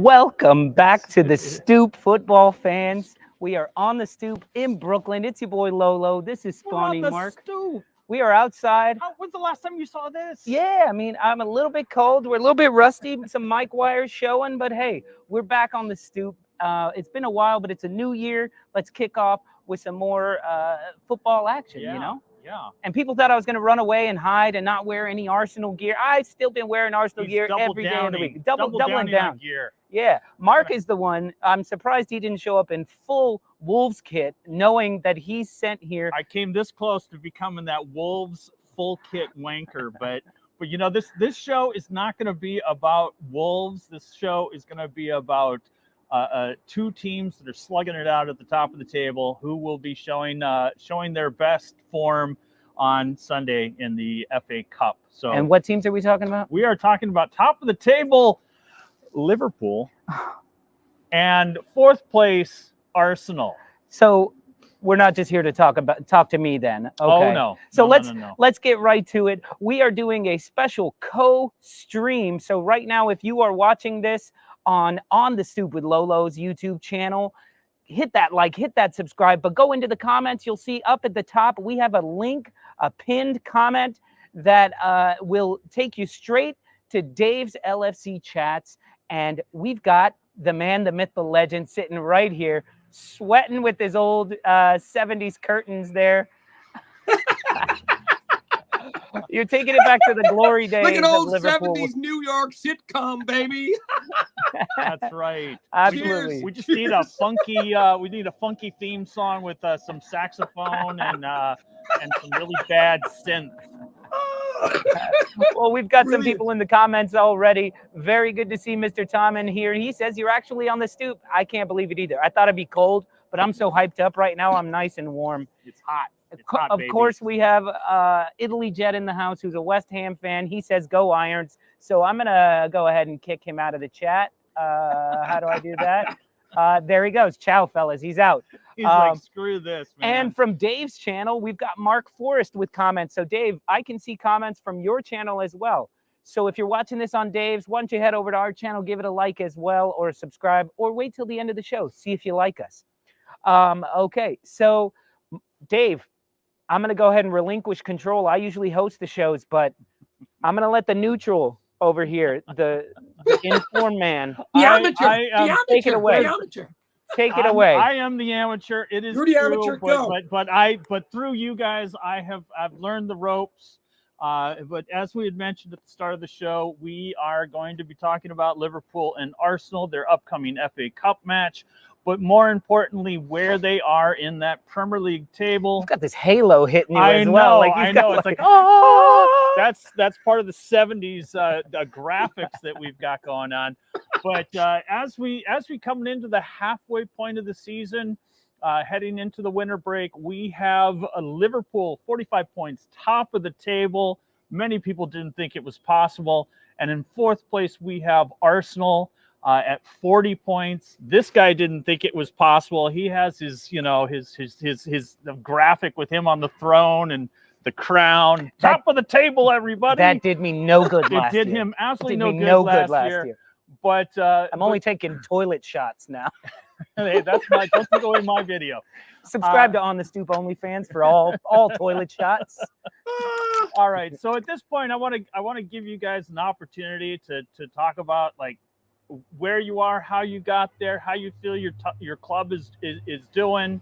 Welcome back to the Stoop, football fans. We are on the Stoop in Brooklyn. It's your boy Lolo. This is Spawny Mark. Stoop. We are outside. When's the last time you saw this? Yeah, I mean, I'm a little bit cold. We're a little bit rusty. Some mic wires showing, but hey, we're back on the Stoop. It's been a while, but it's a new year. Let's kick off with some more football action, you know? Yeah. And people thought I was going to run away and hide and not wear any Arsenal gear. I've still been wearing Arsenal gear every day of the week. Doubling down. Gear. Yeah. Mark is the one. I'm surprised he didn't show up in full Wolves kit, knowing that he's sent here. I came this close to becoming that Wolves full kit wanker, but you know, this show is not going to be about Wolves. This show is going to be about two teams that are slugging it out at the top of the table, who will be showing their best form on Sunday in the FA Cup. So, and what teams are we talking about? We are talking about top of the table Liverpool and fourth place Arsenal. So we're not just here to talk to me then. Okay. Oh no. So No. let's get right to it. We are doing a special co-stream. So right now, if you are watching this on the Stoop with Lolo's YouTube channel, hit that like, hit that subscribe, but go into the comments. You'll see up at the top, we have a link, a pinned comment that will take you straight to Dave's LFC chats. And we've got the man, the myth, the legend sitting right here, sweating with his old 70s curtains there. You're taking it back to the glory days. Like an old of Liverpool. 70s New York sitcom, baby. That's right. Absolutely. We just need a funky theme song with some saxophone and some really bad synth. Well, we've got some people in the comments already. Very good to see Mr. Tom in here. He says you're actually on the Stoop. I can't believe it either. I thought it'd be cold, but I'm so hyped up right now. I'm nice and warm. It's hot. Of course, we have Italy Jet in the house, who's a West Ham fan. He says go Irons. So I'm going to go ahead and kick him out of the chat. How do I do that? There he goes. Ciao, fellas. He's out. He's like, screw this, man. And from Dave's channel, we've got Mark Forrest with comments. So, Dave, I can see comments from your channel as well. So if you're watching this on Dave's, why don't you head over to our channel, give it a like as well, or subscribe, or wait till the end of the show. See if you like us. Okay, so, Dave, I'm going to go ahead and relinquish control. I usually host the shows, but I'm going to let the neutral over here, the informed man. The amateur. Take it away. The amateur. Take it away. I am the amateur. It is You're the true, amateur. Go. But through you guys, I've learned the ropes. But as we had mentioned at the start of the show, we are going to be talking about Liverpool and Arsenal, their upcoming FA Cup match. But more importantly, where they are in that Premier League table. You've got this halo hitting you as well. Well. Like I know. It's like, oh, that's part of the 70s graphics that we've got going on. But as we come into the halfway point of the season, heading into the winter break, we have Liverpool 45 points, top of the table. Many people didn't think it was possible. And in fourth place, we have Arsenal. At 40 points. This guy didn't think it was possible. He has his graphic with him on the throne and the crown. Top of the table, everybody. That did me no good last year. It did him absolutely no good last year. But I'm only taking toilet shots now. Hey, don't take away my video. Subscribe to On the Stoop OnlyFans for all toilet shots. All right. So at this point, I want to give you guys an opportunity to talk about like where you are, how you got there, how you feel your club is doing,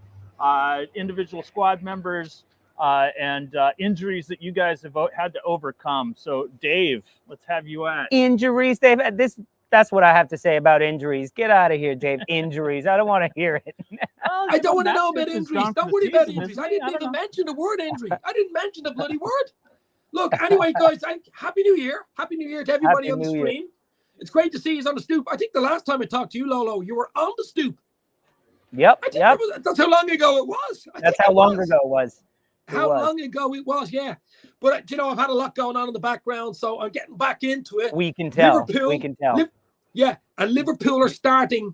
individual squad members, and injuries that you guys have had to overcome. So, Dave, let's have you at injuries. Dave, that's what I have to say about injuries. Get out of here, Dave. Injuries. I don't want to hear it. I don't want to know about injuries. Don't worry about injuries. I didn't even mention the word injury. I didn't mention the bloody word. Look, anyway, guys, Happy New Year. Happy New Year to everybody on the stream. It's great to see you on the Stoop. I think the last time I talked to you, Lolo, you were on the Stoop. Yep. That's how long ago it was. That's how long ago it was. How long ago it was, yeah. But, you know, I've had a lot going on in the background, so I'm getting back into it. We can tell. Yeah, and Liverpool are starting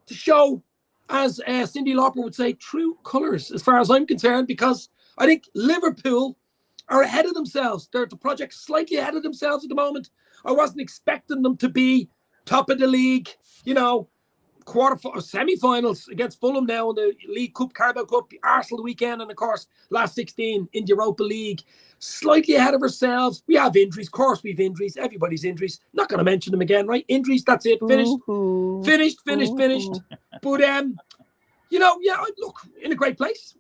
to show, as Cyndi Lauper would say, true colours, as far as I'm concerned, because I think Liverpool are ahead of themselves. They're the project slightly ahead of themselves at the moment. I wasn't expecting them to be top of the league, semi-finals against Fulham now in the League Cup, Carabao Cup, Arsenal weekend, and of course, last 16 in the Europa League. Slightly ahead of ourselves. We have injuries. Of course, we have injuries. Everybody's injuries. Not going to mention them again, right? Injuries, that's it. Finished. Finished. But, look, in a great place.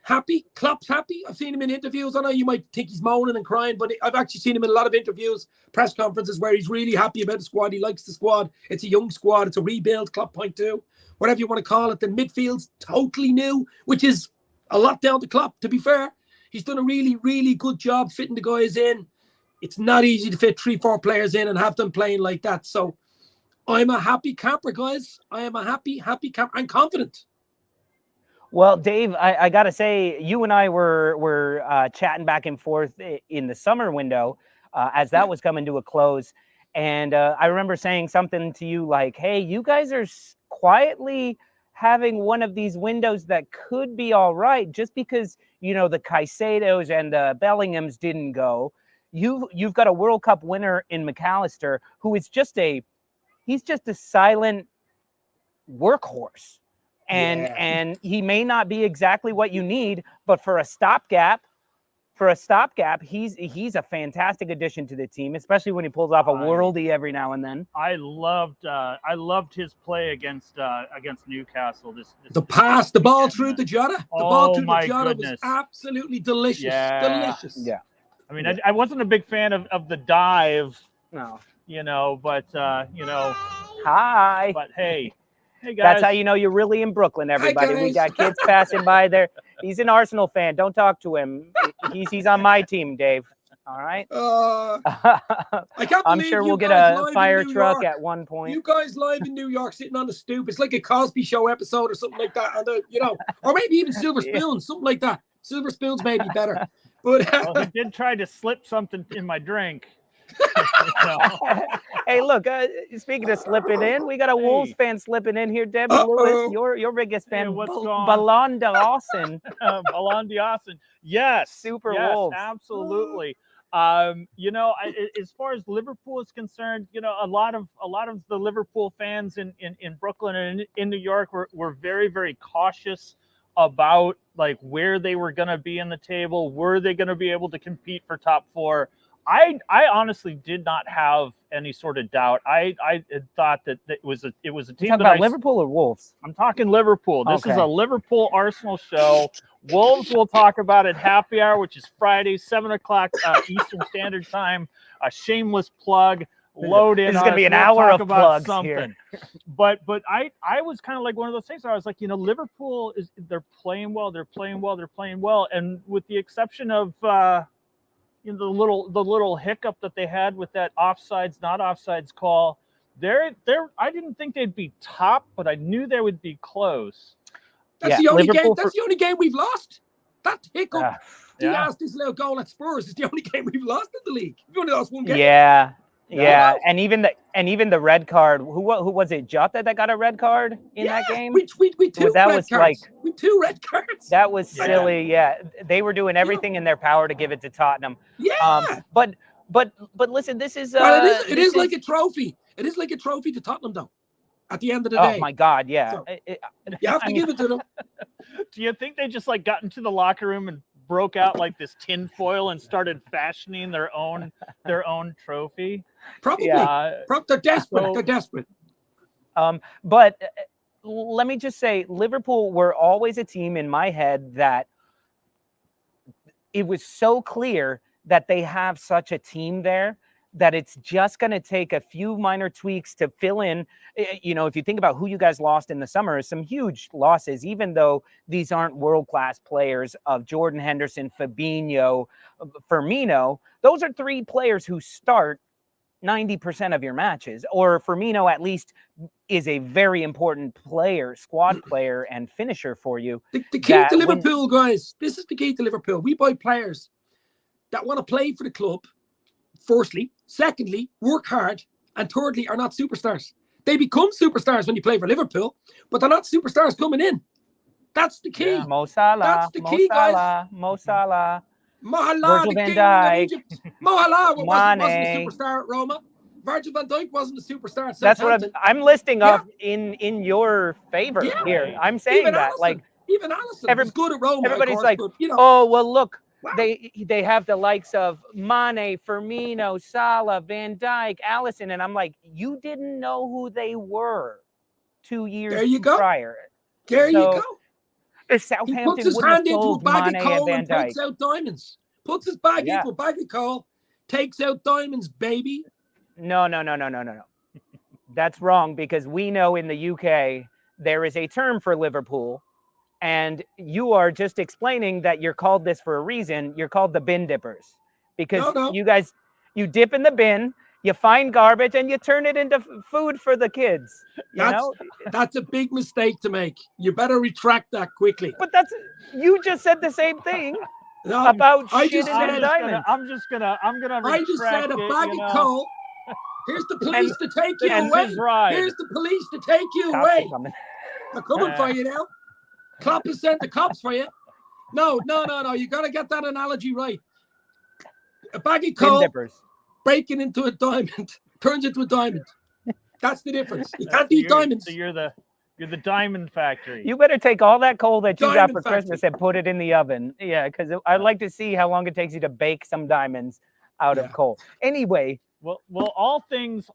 Happy. Klopp's happy. I've seen him in interviews. I know you might think he's moaning and crying, but I've actually seen him in a lot of interviews, press conferences where he's really happy about the squad. He likes the squad. It's a young squad. It's a rebuild. Klopp 0.2, whatever you want to call it. The midfield's totally new, which is a lot down to Klopp, to be fair. He's done a really, really good job fitting the guys in. It's not easy to fit 3-4 players in and have them playing like that. So I'm a happy camper, guys. I am a happy camper. I'm confident. Well, Dave, I got to say, you and I were chatting back and forth in the summer window as that was coming to a close. And I remember saying something to you like, hey, you guys are quietly having one of these windows that could be all right just because, the Caicedos and the Bellinghams didn't go. You've got a World Cup winner in McAllister who is he's just a silent workhorse. And he may not be exactly what you need, but for a stopgap, he's a fantastic addition to the team, especially when he pulls off a worldie every now and then. I loved his play against Newcastle. The ball through the Jota. The ball through the Jota was absolutely delicious. Delicious. Yeah. I mean, I wasn't a big fan of the dive. No. But hi. But hey. Hey guys. That's how you know you're really in Brooklyn, everybody. We got kids passing by there. He's an Arsenal fan. Don't talk to him. He's on my team, Dave. All right? I can't I'm sure we'll get a fire truck at one point. You guys live in New York sitting on the stoop. It's like a Cosby Show episode or something like that. Or maybe even Silver Spoons, something like that. Silver Spoons may be better. But he did try to slip something in my drink. Hey, look, speaking of slipping in, we got a Wolves fan slipping in here. Debbie Lewis, your biggest fan, hey, Ballon d'Austin. Ballon d'Austin. Yes. Super Wolves. Absolutely. As far as Liverpool is concerned, a lot of the Liverpool fans in Brooklyn and in New York were very, very cautious about like where they were going to be in the table. Were they going to be able to compete for top 4? I honestly did not have any sort of doubt. I thought that it was a team. Talking about Liverpool or Wolves? I'm talking Liverpool. This is a Liverpool Arsenal show. Wolves we'll talk about at happy hour, which is Friday, 7:00 Eastern Standard Time. A shameless plug. Load in. This is going to be an hour of plugs here. But I was kind of like one of those things where I was like, Liverpool they're playing well. And with the exception of the little hiccup that they had with that offsides, not offsides call, I didn't think they'd be top, but I knew they would be close. That's the only game. That's the only game we've lost. That hiccup. Diaz, this little goal at Spurs is the only game we've lost in the league. We've only lost one game. Yeah, and even the red card. Who was it? Jota that got a red card in that game? We two red cards. We 2 red cards. That was silly. Yeah, they were doing everything in their power to give it to Tottenham. Yeah. But listen, this is. It is like a trophy. It is like a trophy to Tottenham, though. At the end of the day. Oh my God! Yeah. So, you have to give it to them. Do you think they just like got into the locker room and broke out like this tin foil and started fashioning their own trophy? Probably. They're desperate. They're desperate. But let me just say, Liverpool were always a team in my head that it was so clear that they have such a team there that it's just going to take a few minor tweaks to fill in. If you think about who you guys lost in the summer, some huge losses, even though these aren't world-class players of Jordan Henderson, Fabinho, Firmino. Those are 3 players who start 90% of your matches, or Firmino at least is a very important player, squad player and finisher for you. The key to Liverpool, guys, this is the key to Liverpool. We buy players that want to play for the club, firstly. Secondly, work hard. And thirdly, are not superstars. They become superstars when you play for Liverpool, but they're not superstars coming in. That's the key. Yeah, Mo Salah. That's the key, guys. Mo Salah. Mohalah, the king of Egypt. Mohalah wasn't a superstar at Roma. Virgil van Dijk wasn't a superstar at That's what Southampton. I'm listing off in your favor here. I'm saying even that, Alisson, like, even Alisson was good at Roma. Everybody's of course, like, but, you know, oh, well, look, wow. they have the likes of Mane, Firmino, Salah, Van Dijk, Alisson, and I'm like, you didn't know who they were 2 years there you go. prior. There you go. If He Southampton puts his wouldn't hand have into a sold bag Mane of and coal Van and takes Dijk. out diamonds. Puts his bag into a bag of coal, takes out diamonds, baby. No. That's wrong, because we know in the UK there is a term for Liverpool, and you are just explaining that you're called this for a reason. You're called the bin dippers, because you guys, you dip in the bin, you find garbage, and you turn it into food for the kids. That's a big mistake to make. You better retract that quickly. But you just said the same thing about shit and diamonds. I'm gonna I just said a bag of coal. Here's the police to take you away. Here's the police to take you away. They're coming for you now. Klopp has sent the cops for you. No. You got to get that analogy right. A bag of coal breaking into a diamond turns into a diamond. That's the difference. You can't eat diamonds. So you're the diamond factory. You better take all that coal that you got for Christmas and put it in the oven. Yeah, because I'd like to see how long it takes you to bake some diamonds out of coal. Anyway. Well, all things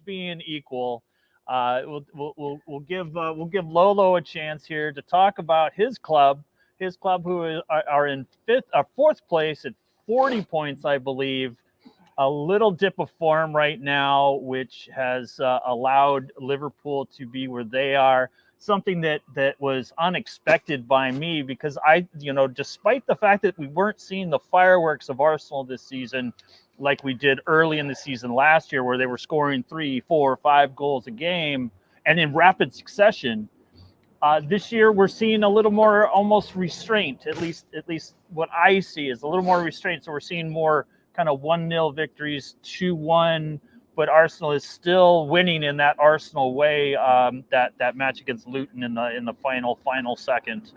being equal, we'll give Lolo a chance here to talk about his club, who are in fourth place at 40 points, I believe. A little dip of form right now, which has allowed Liverpool to be where they are. Something that was unexpected by me, because despite the fact that we weren't seeing the fireworks of Arsenal this season like we did early in the season last year, where they were scoring 3, 4, 5 goals a game and in rapid succession. This year we're seeing a little more almost restraint. At least what I see is a little more restraint. So we're seeing more kind of 1-0 victories, 2-1, but Arsenal is still winning in that Arsenal way. That match against Luton in the final second.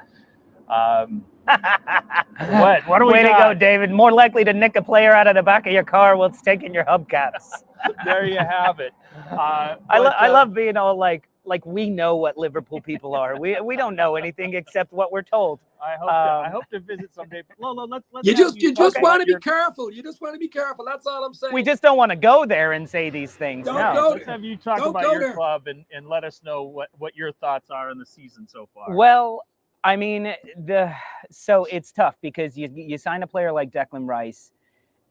What do we got? Way to go, David. More likely to nick a player out of the back of your car while it's taking your hubcaps. There you have it. I love being all like we know what Liverpool people are. We don't know anything except what we're told. I hope to visit someday. But Lolo, let's you just want to be careful. You just want to be careful. That's all I'm saying. We just don't want to go there and say these things. Let's have you talk about your club and let us know what your thoughts are in the season so far. Well, I mean, so it's tough, because you sign a player like Declan Rice,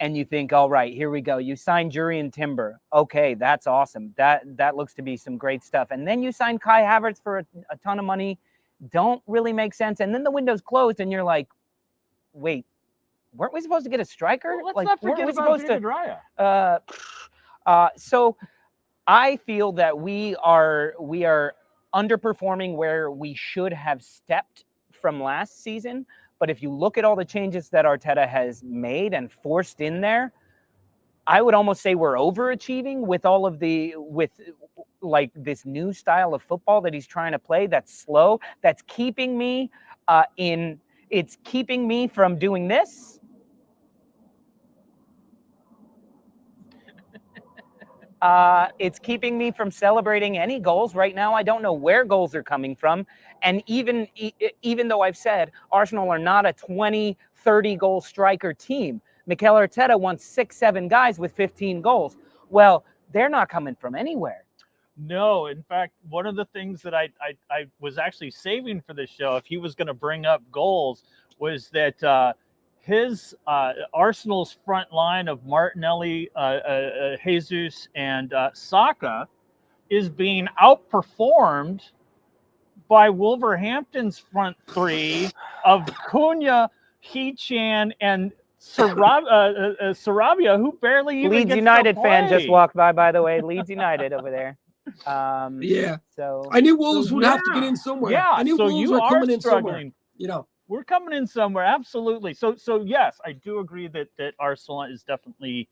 and you think, all right, here we go. You sign Jurrien Timber. Okay, that's awesome. That looks to be some great stuff. And then you sign Kai Havertz for a ton of money. Don't really make sense. And then the window's closed, and you're like, wait, weren't we supposed to get a striker? Well, let's not forget about David Raya. So I feel that we are underperforming where we should have stepped from last season. But if you look at all the changes that Arteta has made and forced in there, I would almost say we're overachieving with all of like this new style of football that he's trying to play. That's slow. That's keeping me it's keeping me from doing this. It's keeping me from celebrating any goals right now. I don't know where goals are coming from. And even though I've said Arsenal are not a 20, 30 goal striker team, Mikel Arteta wants 6-7 guys with 15 goals. Well, they're not coming from anywhere. No, in fact, one of the things that I was actually saving for this show, if he was going to bring up goals, was that his Arsenal's front line of Martinelli, Jesus, and Saka is being outperformed by Wolverhampton's front three of Cunha, Hechan, and Sarabia, who barely even Leeds gets United to play. fan just walked by the way. Leeds United over there. So I knew Wolves would have to get in somewhere. Yeah, I knew Wolves were coming in struggling. somewhere. We're coming in somewhere, absolutely. So yes, I do agree that Arsenal is definitely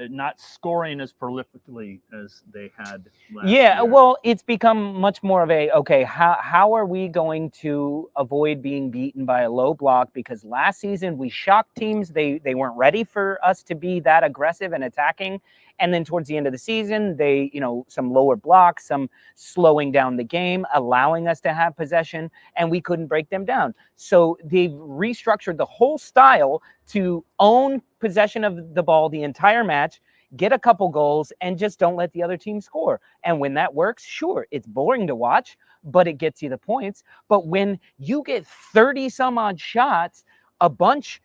not scoring as prolifically as they had last Yeah, year. well, it's become much more of a, okay, how are we going to avoid being beaten by a low block? Because last season we shocked teams. They weren't ready for us to be that aggressive and attacking. And then towards the end of the season, they, some lower blocks, some slowing down the game, allowing us to have possession, and we couldn't break them down. So they've restructured the whole style to own possession of the ball the entire match, get a couple goals, and just don't let the other team score. And when that works, sure, it's boring to watch, but it gets you the points. But when you get 30 some odd shots, a bunch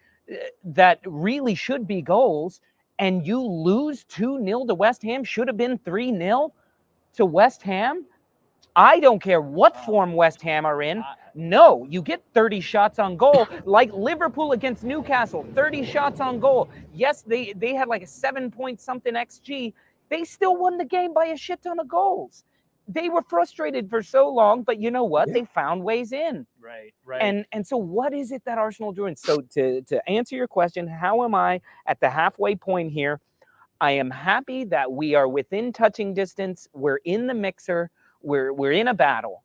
that really should be goals, and you lose 2-0 to West Ham, should have been 3-0 to West Ham. I don't care what form West Ham are in. No, you get 30 shots on goal, like Liverpool against Newcastle, 30 shots on goal. Yes, they had like a 7-point-something XG. They still won the game by a shit ton of goals. They were frustrated for so long, but you know what? Yeah. They found ways in. Right. And so what is it that Arsenal are doing? So to answer your question, how am I at the halfway point here? I am happy that we are within touching distance. We're in the mixer. We're in a battle.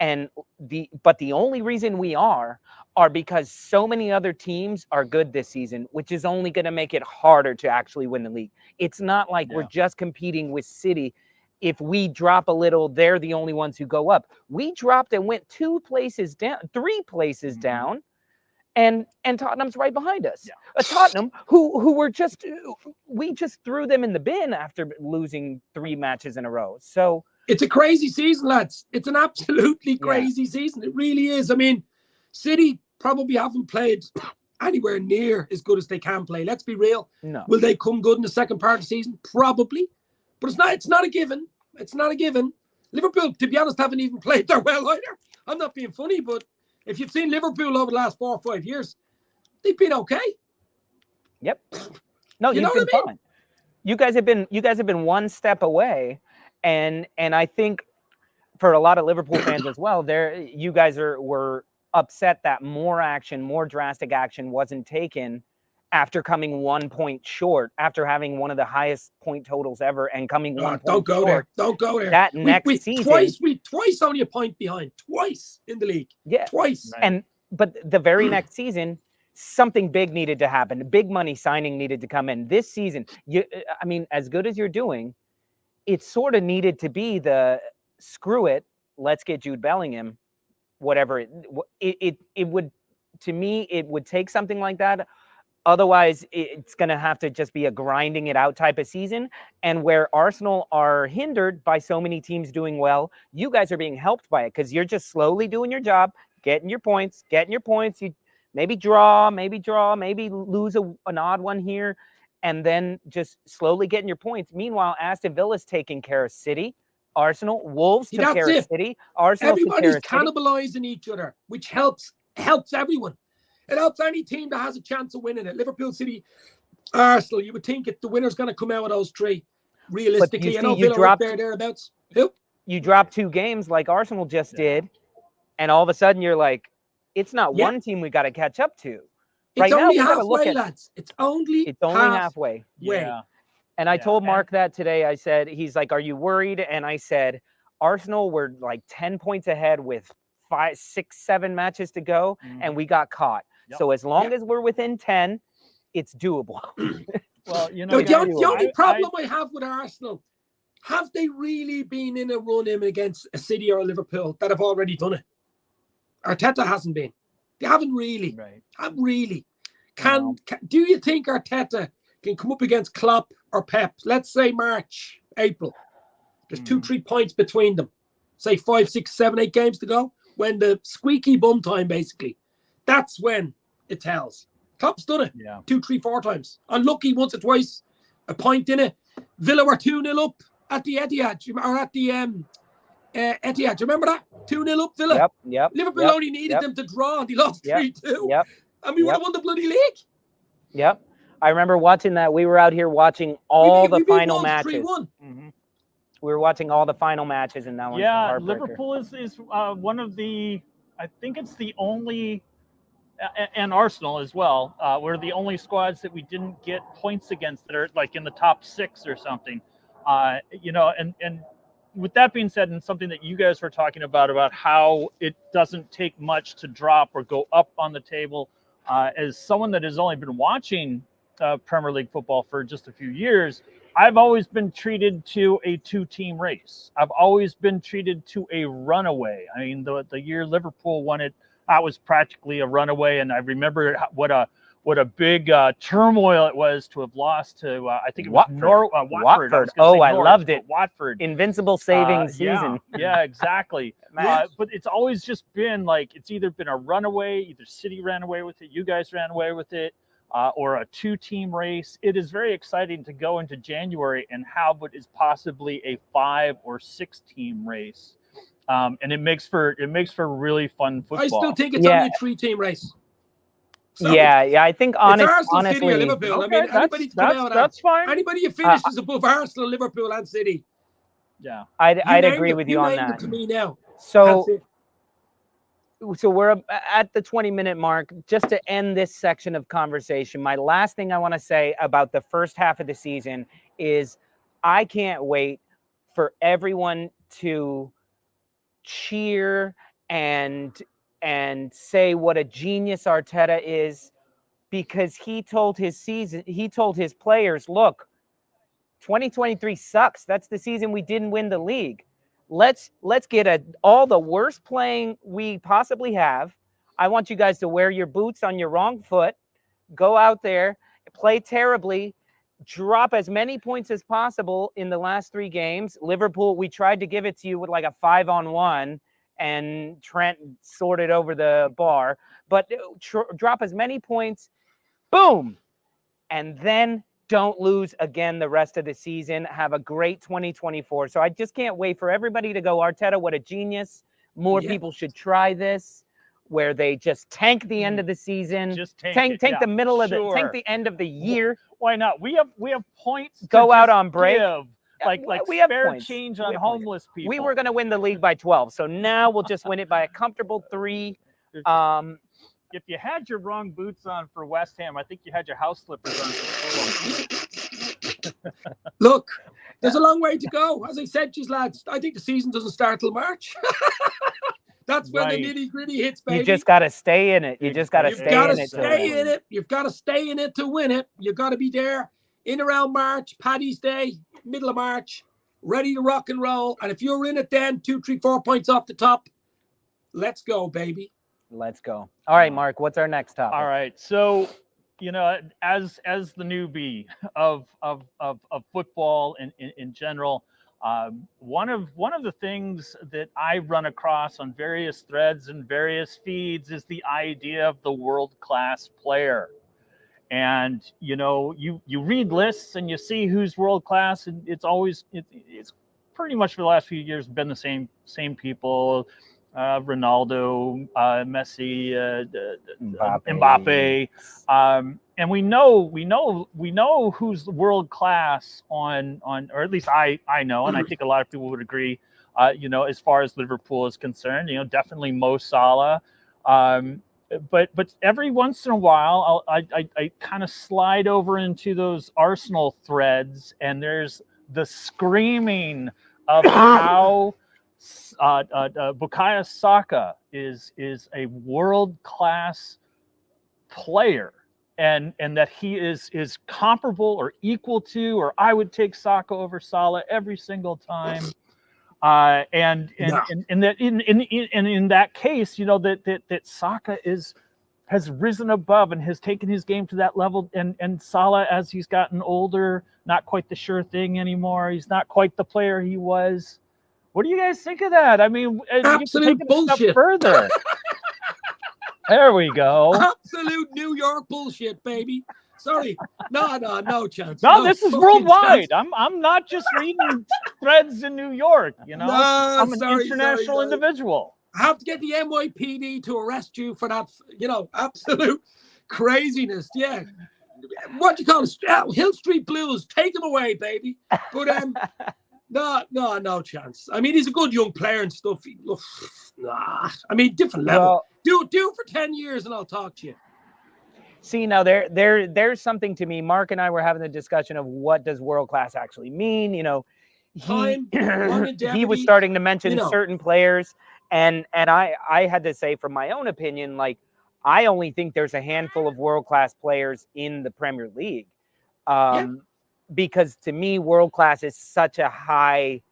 But the only reason we are because so many other teams are good this season, which is only going to make it harder to actually win the league. It's not like we're just competing with City. If we drop a little, they're the only ones who go up. We dropped and went 3 places down, and Tottenham's right behind us. Yeah. Tottenham, who were we just threw them in the bin after losing 3 matches in a row. So it's a crazy season, lads. It's an absolutely crazy season. It really is. I mean, City probably haven't played anywhere near as good as they can play. Let's be real. No. Will they come good in the second part of the season? Probably. But it's not a given. It's not a given. Liverpool, to be honest, haven't even played their well either. I'm not being funny, but if you've seen Liverpool over the last 4 or 5 years, they've been okay. Yep. No, you've been fine. You guys have been one step away. And I think for a lot of Liverpool fans as well, you guys were upset that more drastic action wasn't taken after coming 1 point short, after having one of the highest point totals ever and coming 1 point Don't go short. there. Don't go there. That next season. Twice only a point behind. Twice in the league. Yeah. Twice. Right. But the very next season, something big needed to happen. Big money signing needed to come in. This season, as good as you're doing, it sort of needed to be the screw it, let's get Jude Bellingham, whatever it would, to me, it would take something like that. Otherwise, it's going to have to just be a grinding it out type of season. And where Arsenal are hindered by so many teams doing well, you guys are being helped by it because you're just slowly doing your job, getting your points. You maybe draw, maybe lose an odd one here, and then just slowly getting your points. Meanwhile, Aston Villa's taking care of City. Arsenal, Wolves took care of City. Arsenal everybody's cannibalizing each other, which helps everyone. It helps any team that has a chance of winning it. Liverpool, City, Arsenal. You would think the winner's going to come out of those 3. Realistically, I know Villa are up there, thereabouts. Who? You drop 2 games like Arsenal just did, and all of a sudden you're like, it's not one team we got to catch up to. It's only halfway, lads. It's only halfway. Yeah. And I told Mark that today. I said, he's like, are you worried? And I said, Arsenal were like 10 points ahead with 5, 6, 7 matches to go, and we got caught. Yep. So as long as we're within 10, it's doable. Well, the only problem I have with Arsenal, have they really been in a run-in against a City or a Liverpool that have already done it? Arteta hasn't been. They haven't really. Right. Haven't really. Do you think Arteta can come up against Klopp or Pep? Let's say March, April. There's 2-3 points between them. Say 5, 6, 7, 8 games to go. When the squeaky bum time, basically. That's when it tells. Klopp's done it 2, 3, 4 times. Unlucky once or twice. A point in it. Villa were 2-0 up at the Etihad. Or at the Etihad. Do you remember that? 2-0 up Villa. Yep. Liverpool only needed them to draw and they lost 3-2. Yep. And we would have won the bloody league. Yep. I remember watching that. We were out here watching all the final matches. Mm-hmm. We were watching all the final matches, and that one's Liverpool is one of the, I think it's the only and Arsenal as well, were the only squads that we didn't get points against that are like in the top 6 or something. And with that being said, and something that you guys were talking about how it doesn't take much to drop or go up on the table, as someone that has only been watching Premier League football for just a few years, I've always been treated to a 2-team race. I've always been treated to a runaway. I mean, the year Liverpool won it, that was practically a runaway, and I remember what a big turmoil it was to have lost to I think it was Watford. I loved it. Watford, invincible saving season. Yeah, exactly. But it's always just been like it's either been a runaway, either City ran away with it, you guys ran away with it, or a 2-team race. It is very exciting to go into January and have what is possibly a 5 or 6-team race. And it makes for really fun football. I still think it's only a 3-team race. Sorry. Yeah. I think honestly, City or Liverpool. Okay, I mean, anybody that's fine. Anybody who finishes above Arsenal, Liverpool, and City. Yeah, I'd agree with you on that. To me now. So we're at the 20-minute mark. Just to end this section of conversation, my last thing I want to say about the first half of the season is I can't wait for everyone to cheer and say what a genius Arteta is, because he told his players, look, 2023 sucks. That's the season we didn't win the league. Let's get all the worst playing we possibly have. I want you guys to wear your boots on your wrong foot, go out there, play terribly, drop as many points as possible in the last 3 games. Liverpool, we tried to give it to you with like a 5-on-1, and Trent sorted over the bar. But drop as many points, boom, and then don't lose again the rest of the season. Have a great 2024. So I just can't wait for everybody to go, Arteta, what a genius. More people should try this, where they just tank the end of the season, just tank the middle of tank the end of the year. Why not? We have points. Go out on break. Like we have fair points. change on homeless people. We were going to win the league by 12, so now we'll just win it by a comfortable 3. If you had your wrong boots on for West Ham, I think you had your house slippers on for Fulham. Look, there's a long way to go. As I said, just lads, I think the season doesn't start till March. That's when the nitty-gritty hits, baby. You just got to stay in it. You just got to stay in it. You've got to stay in it to win it. You've got to be there in around March, Paddy's Day, middle of March, ready to rock and roll. And if you're in it then, 2, 3, 4 points off the top, let's go, baby. Let's go. All right, Mark, what's our next topic? All right. So, as the newbie of football in general, one of the things that I run across on various threads and various feeds is the idea of the world-class player. And you read lists and you see who's world-class, and it's pretty much for the last few years been the same people. Ronaldo, Messi, Mbappe, and we know who's world class on, or at least I know, and I think a lot of people would agree. As far as Liverpool is concerned, definitely Mo Salah. But every once in a while, I kind of slide over into those Arsenal threads, and there's the screaming of how Bukayo Saka is a world-class player, and that he is comparable or equal to, or I would take Saka over Salah every single time. And in that case, that Saka has risen above and has taken his game to that level, and Salah, as he's gotten older, not quite the sure thing anymore. He's not quite the player he was. What do you guys think of that? I mean, absolute bullshit. Further. There we go. Absolute New York bullshit, baby. Sorry. No chance. No, this is worldwide. I'm not just reading threads in New York, I'm an international individual. I have to get the NYPD to arrest you for that, absolute craziness. Yeah. What do you call it? Hill Street Blues. Take them away, baby. But No chance. I mean, he's a good young player and stuff. Nah. I mean, different level. Well, do it for 10 years and I'll talk to you. See, now there's something to me. Mark and I were having a discussion of what does world class actually mean. He was starting to mention certain players, and I had to say, from my own opinion, like, I only think there's a handful of world class players in the Premier League, because to me, world class is such a high.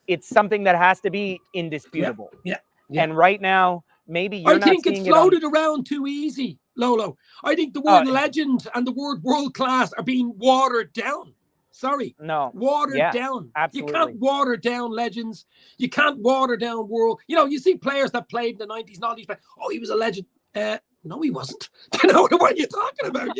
It's something that has to be indisputable. Yeah. And right now, maybe you're I think not it's seeing floated around too easy, Lolo. I think the word legend and the word world class are being watered down. Sorry. No. Watered down. Absolutely. You can't water down legends. You can't water down world. You see players that played in the 90s, not these players. Oh, he was a legend. No, he wasn't. What are you talking about?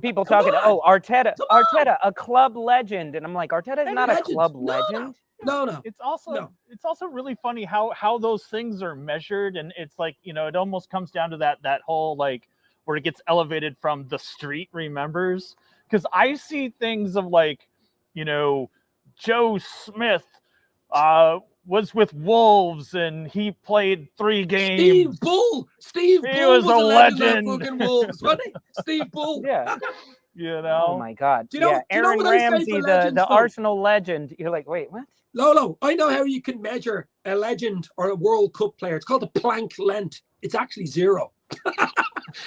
People talking, Arteta, a club legend. And I'm like, Arteta is not a club legend. No. It's also really funny how those things are measured, and it's like, it almost comes down to that whole, like, where it gets elevated from the street remembers, because I see things of, like, Joe Smith was with Wolves and he played 3 games. Steve Bull was a legend. Fucking Wolves, wasn't he? Steve Bull. Yeah. Oh my God. Aaron Ramsey, the Arsenal legend. You're like, wait, what? Lolo, I know how you can measure a legend or a World Cup player. It's called the Planck length. It's actually 0.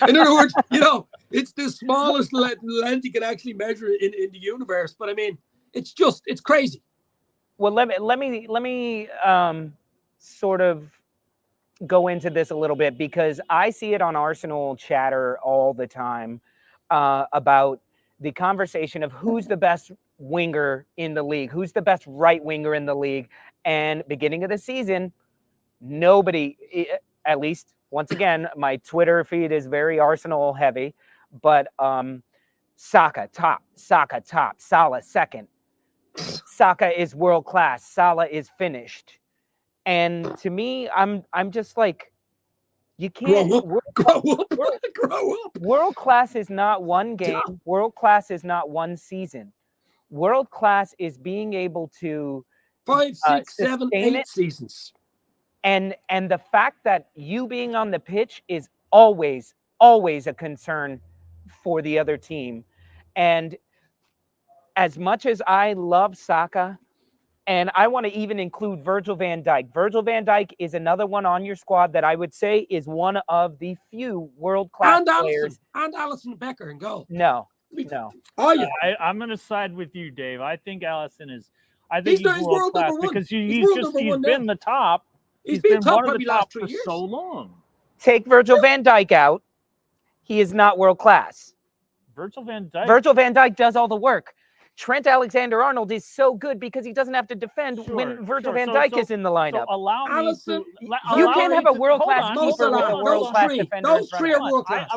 In other words, it's the smallest length you can actually measure in the universe. But I mean, it's crazy. Well, let me sort of go into this a little bit, because I see it on Arsenal chatter all the time about the conversation of who's the best winger in the league, who's the best right winger in the league. And beginning of the season, nobody, at least once again, my Twitter feed is very Arsenal heavy, but Saka top, Salah second. Saka is world class, Salah is finished. And to me, I'm just like, you can't grow up. World class is not one game. Yeah. World class is not one season. World class is being able to 5, 6, 7, 8 seasons. And the fact that you being on the pitch is always a concern for the other team. And as much as I love Saka, and I want to even include Virgil van Dijk. Virgil van Dijk is another one on your squad that I would say is one of the few world-class players. And Alisson Becker in goal. No. Oh, yeah. I'm going to side with you, Dave. I think Alisson is. I think he's world-class because he's been the top. He's been top one of the top for years. so long. Take Virgil van Dijk out. He is not world-class. Virgil van Dijk does all the work. Trent Alexander-Arnold is so good because he doesn't have to defend when Virgil van Dijk is in the lineup. So allow me to. You can't have a world-class keeper with a world-class defender. Those 3 are world-class.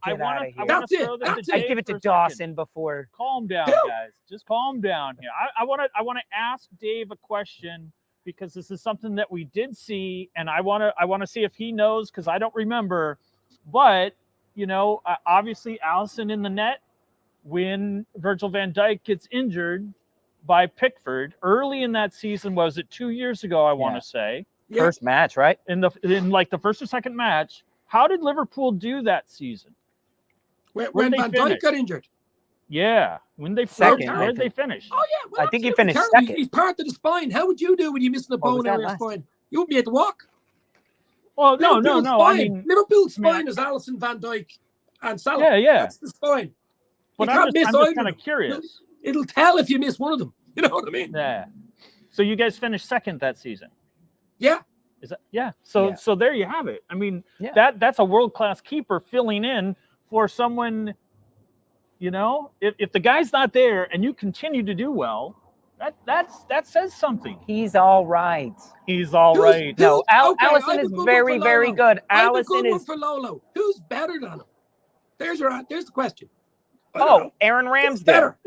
Get out of here. That's it. I give it to Dawson before. Calm down, guys. Just calm down here. I want to ask Dave a question, because this is something that we did see, and I want to see if he knows, because I don't remember. But obviously Alisson in the net when Virgil van Dijk gets injured by Pickford early in that season. Was it 2 years ago? I want to say first match, right? In like the first or second match. How did Liverpool do that season? When Van Dijk got injured? Yeah, when they second, where did they finish? Oh yeah, well, I think he finished second. He's part of the spine. How would you do when you miss the bone area spine? You wouldn't be able to walk. Well, no. I mean, Liverpool's spine is Alisson, Van Dijk, and Salah. Yeah. That's the spine. But I'm just kind of curious. It'll tell if you miss one of them. You know what I mean? Yeah. So you guys finished second that season. Yeah. Is that? Yeah. So there you have it. I mean, that's a world-class keeper filling in for someone. If the guy's not there and you continue to do well, that says something. He's all right. No, Alisson is very, very good. Alisson is for Lolo. Who's better than him? There's the question. Aaron Ramsdale. Better.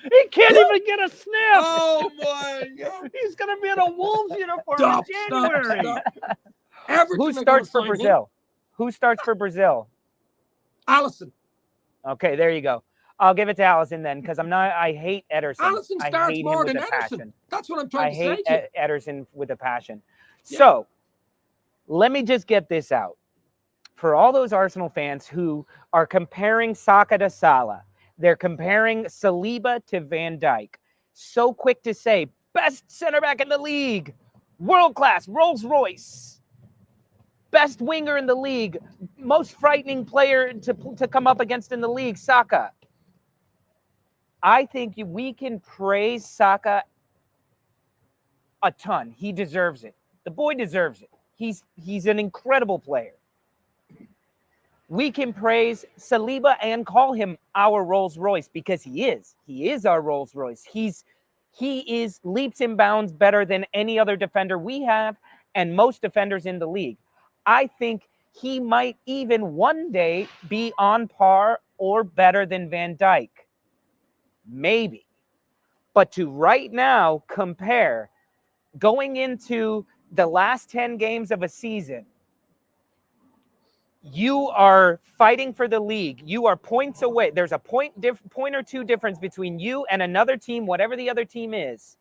He can't even get a sniff. Oh my God. He's going to be in a Wolves uniform in January. Who starts for Brazil? Alisson. Okay, there you go. I'll give it to Allison then, because I hate Ederson. Allison I starts hate more him than with a Ederson. passion. That's what I'm trying I to say hate to you. Ederson with a passion. Yeah. So let me just get this out. For all those Arsenal fans who are comparing Saka to Salah, they're comparing Saliba to Van Dijk. So quick to say, best center back in the league, world class, Rolls Royce, best winger in the league, most frightening player to come up against in the league, Saka. I think we can praise Saka a ton. He deserves it. The boy deserves it. He's an incredible player. We can praise Saliba and call him our Rolls Royce, because he is. He is our Rolls Royce. He is leaps and bounds better than any other defender we have and most defenders in the league. I think he might even one day be on par or better than Van Dijk. Maybe. But to right now compare going into the last 10 games of a season, you are fighting for the league. You are points away. There's a point or two difference between you and another team, whatever the other team is.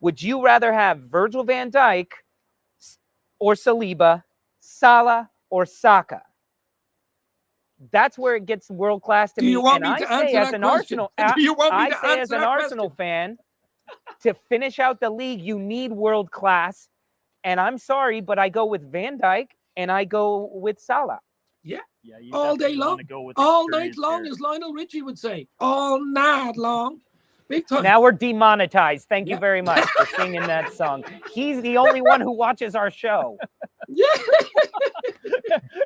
Would you rather have Virgil van Dijk or Saliba, Salah or Saka? That's where it gets world class to me. Do you want and me to I say answer as that an question? Arsenal, Do you want me I to say answer as an that Arsenal question? fan, to finish out the league, you need world class. And I'm sorry, but I go with Van Dijk and I go with Salah. Yeah. Yeah, all day long, all night long, as Lionel Richie would say, all night long. Big time. Now we're demonetized. Thank you very much for singing that song. He's the only one who watches our show. Yeah.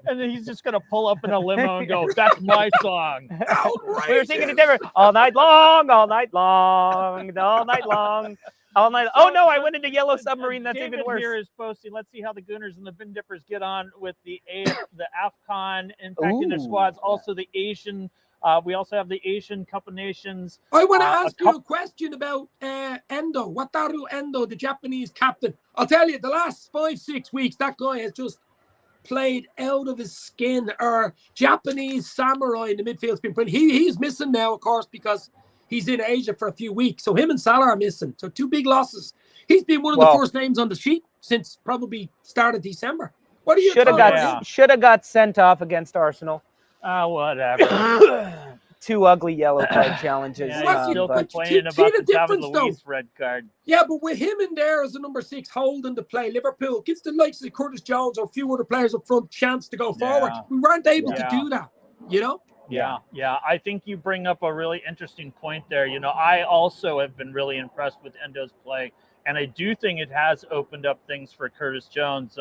And then he's just going to pull up in a limo and go, that's my song. Outrageous. We were singing it different. All night long, all night long, all night long. All night. Oh no, I went into Yellow Submarine. That's David even worse. Here is posting. Let's see how the Gooners and the Bin Dippers get on with the AFCON impacting their squads. Also the Asian. We also have the Asian Cup of Nations. I want to ask you a question about Endo, Wataru Endo, the Japanese captain. I'll tell you, the last 5-6 weeks, that guy has just played out of his skin. Our Japanese samurai in the midfield's been brilliant. He's missing now, of course, because he's in Asia for a few weeks. So him and Salah are missing. So 2 big losses. He's been one of the first names on the sheet since probably start of December. What are you should have got sent off against Arsenal. Whatever. 2 ugly yellow card challenges. Yeah, still complaining about the David Luiz red card. Yeah, but with him in there as a number 6 holding the play, Liverpool gives the likes of Curtis Jones or a few other players up front chance to go forward. We weren't able to do that, you know? Yeah. I think you bring up a really interesting point there. You know, I also have been really impressed with Endo's play, and I do think it has opened up things for Curtis Jones.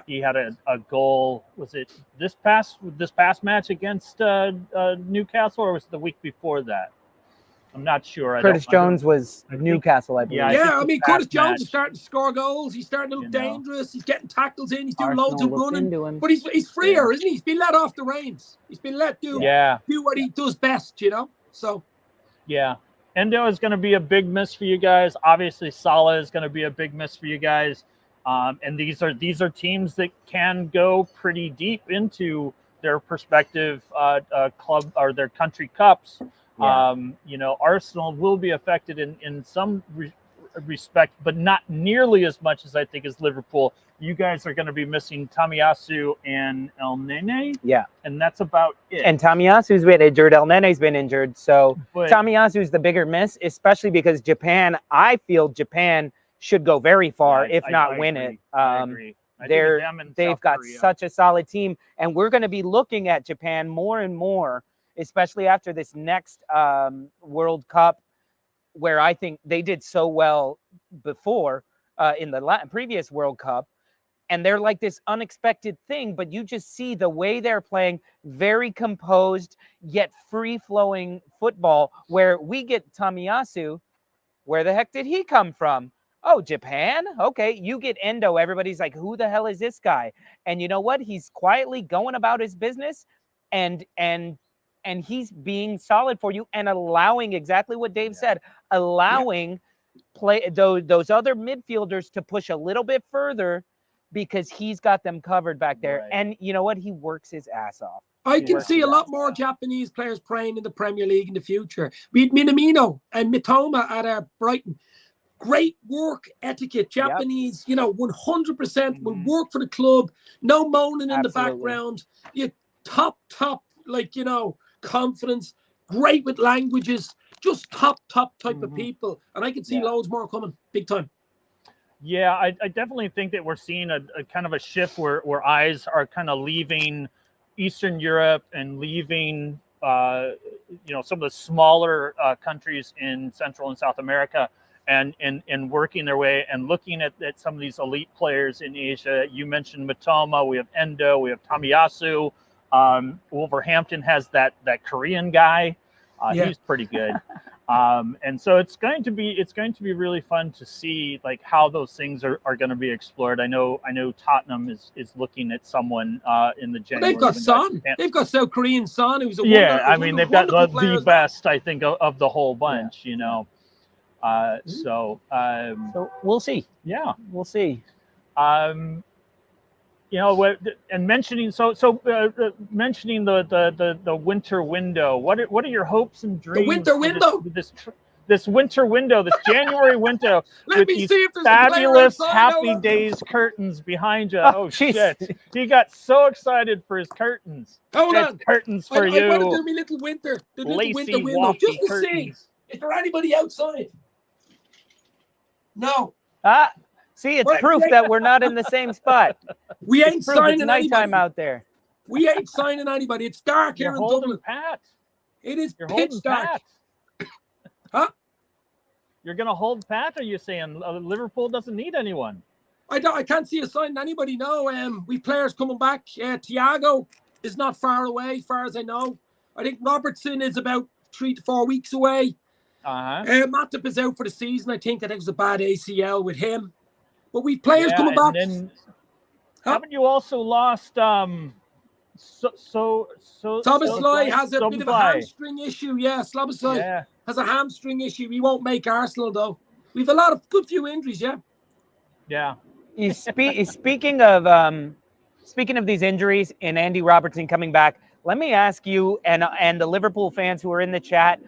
He had a goal. Was it this past match against Newcastle, or was it the week before that? I'm not sure. Curtis Jones was Newcastle, I believe. I mean, Curtis Jones is starting to score goals. He's starting to look dangerous. He's getting tackles in. He's doing loads of running. But he's freer, isn't he? He's been let off the reins. He's been let do what he does best, you know? So. Yeah. Endo is going to be a big miss for you guys. Obviously, Salah is going to be a big miss for you guys. And these are teams that can go pretty deep into their respective club or their country cups. You know, Arsenal will be affected in some respect, but not nearly as much as I think as Liverpool. You guys are going to be missing Tomiyasu and El Nene. Yeah. And that's about it. And Tomiyasu's been injured. El Nene's been injured. So Tomiyasu's the bigger miss, especially because I feel Japan should go very far, if not win it. I agree. They've got such a solid team. And we're going to be looking at Japan more and more, especially after this next World Cup, where I think they did so well before in the previous World Cup. And they're like this unexpected thing, but you just see the way they're playing, very composed, yet free-flowing football, where we get Tomiyasu. Where the heck did he come from? Oh, Japan? Okay, you get Endo. Everybody's like, who the hell is this guy? And you know what? He's quietly going about his business, and he's being solid for you and allowing exactly what Dave said, allowing play those other midfielders to push a little bit further, because he's got them covered back there. And you know what? He works his ass off. I can see a lot more Japanese players playing in the Premier League in the future. We had Minamino and Mitoma at Brighton. Great work etiquette. Japanese, 100% will work for the club. No moaning in the background. You top, confidence. Great with languages. Just top type of people. And I can see loads more coming. Big time. Yeah, I definitely think that we're seeing a kind of a shift where eyes are kind of leaving Eastern Europe and leaving, some of the smaller countries in Central and South America and working their way and looking at some of these elite players in Asia. You mentioned Mitoma, we have Endo, we have Tomiyasu. Wolverhampton has that Korean guy. He's pretty good. And so it's going to be really fun to see like how those things are going to be explored. I know Tottenham is looking at someone in the January. They've got Son. They've got South Korean Son, who's a they've got the best, I think, of the whole bunch. So we'll see. Yeah, we'll see. And mentioning mentioning the winter window. What are your hopes and dreams? The winter window. This winter window, this January window, with these fabulous Happy Days curtains behind you. Oh shit! He got so excited for his curtains. Hold on, curtains for you. I want to do my little winter window, just to see if there anybody outside. No. See, it's proof that we're not in the same spot. We ain't signing nighttime out there. We ain't signing anybody. It's dark here in Dublin. Pat. It is pitch dark. Huh? You're going to hold Pat, or are you saying Liverpool doesn't need anyone? I can't see us signing anybody, no. We've players coming back. Thiago is not far away, far as I know. I think Robertson is about 3 to 4 weeks away. Matip is out for the season. I think it was a bad ACL with him. But we've players coming back. Then, haven't you also lost Szoboszlai has a bit of a hamstring issue. Yeah, Szoboszlai has a hamstring issue. He won't make Arsenal though. We've a lot of good few injuries. Yeah. Speaking of these injuries and Andy Robertson coming back, let me ask you and the Liverpool fans who are in the chat.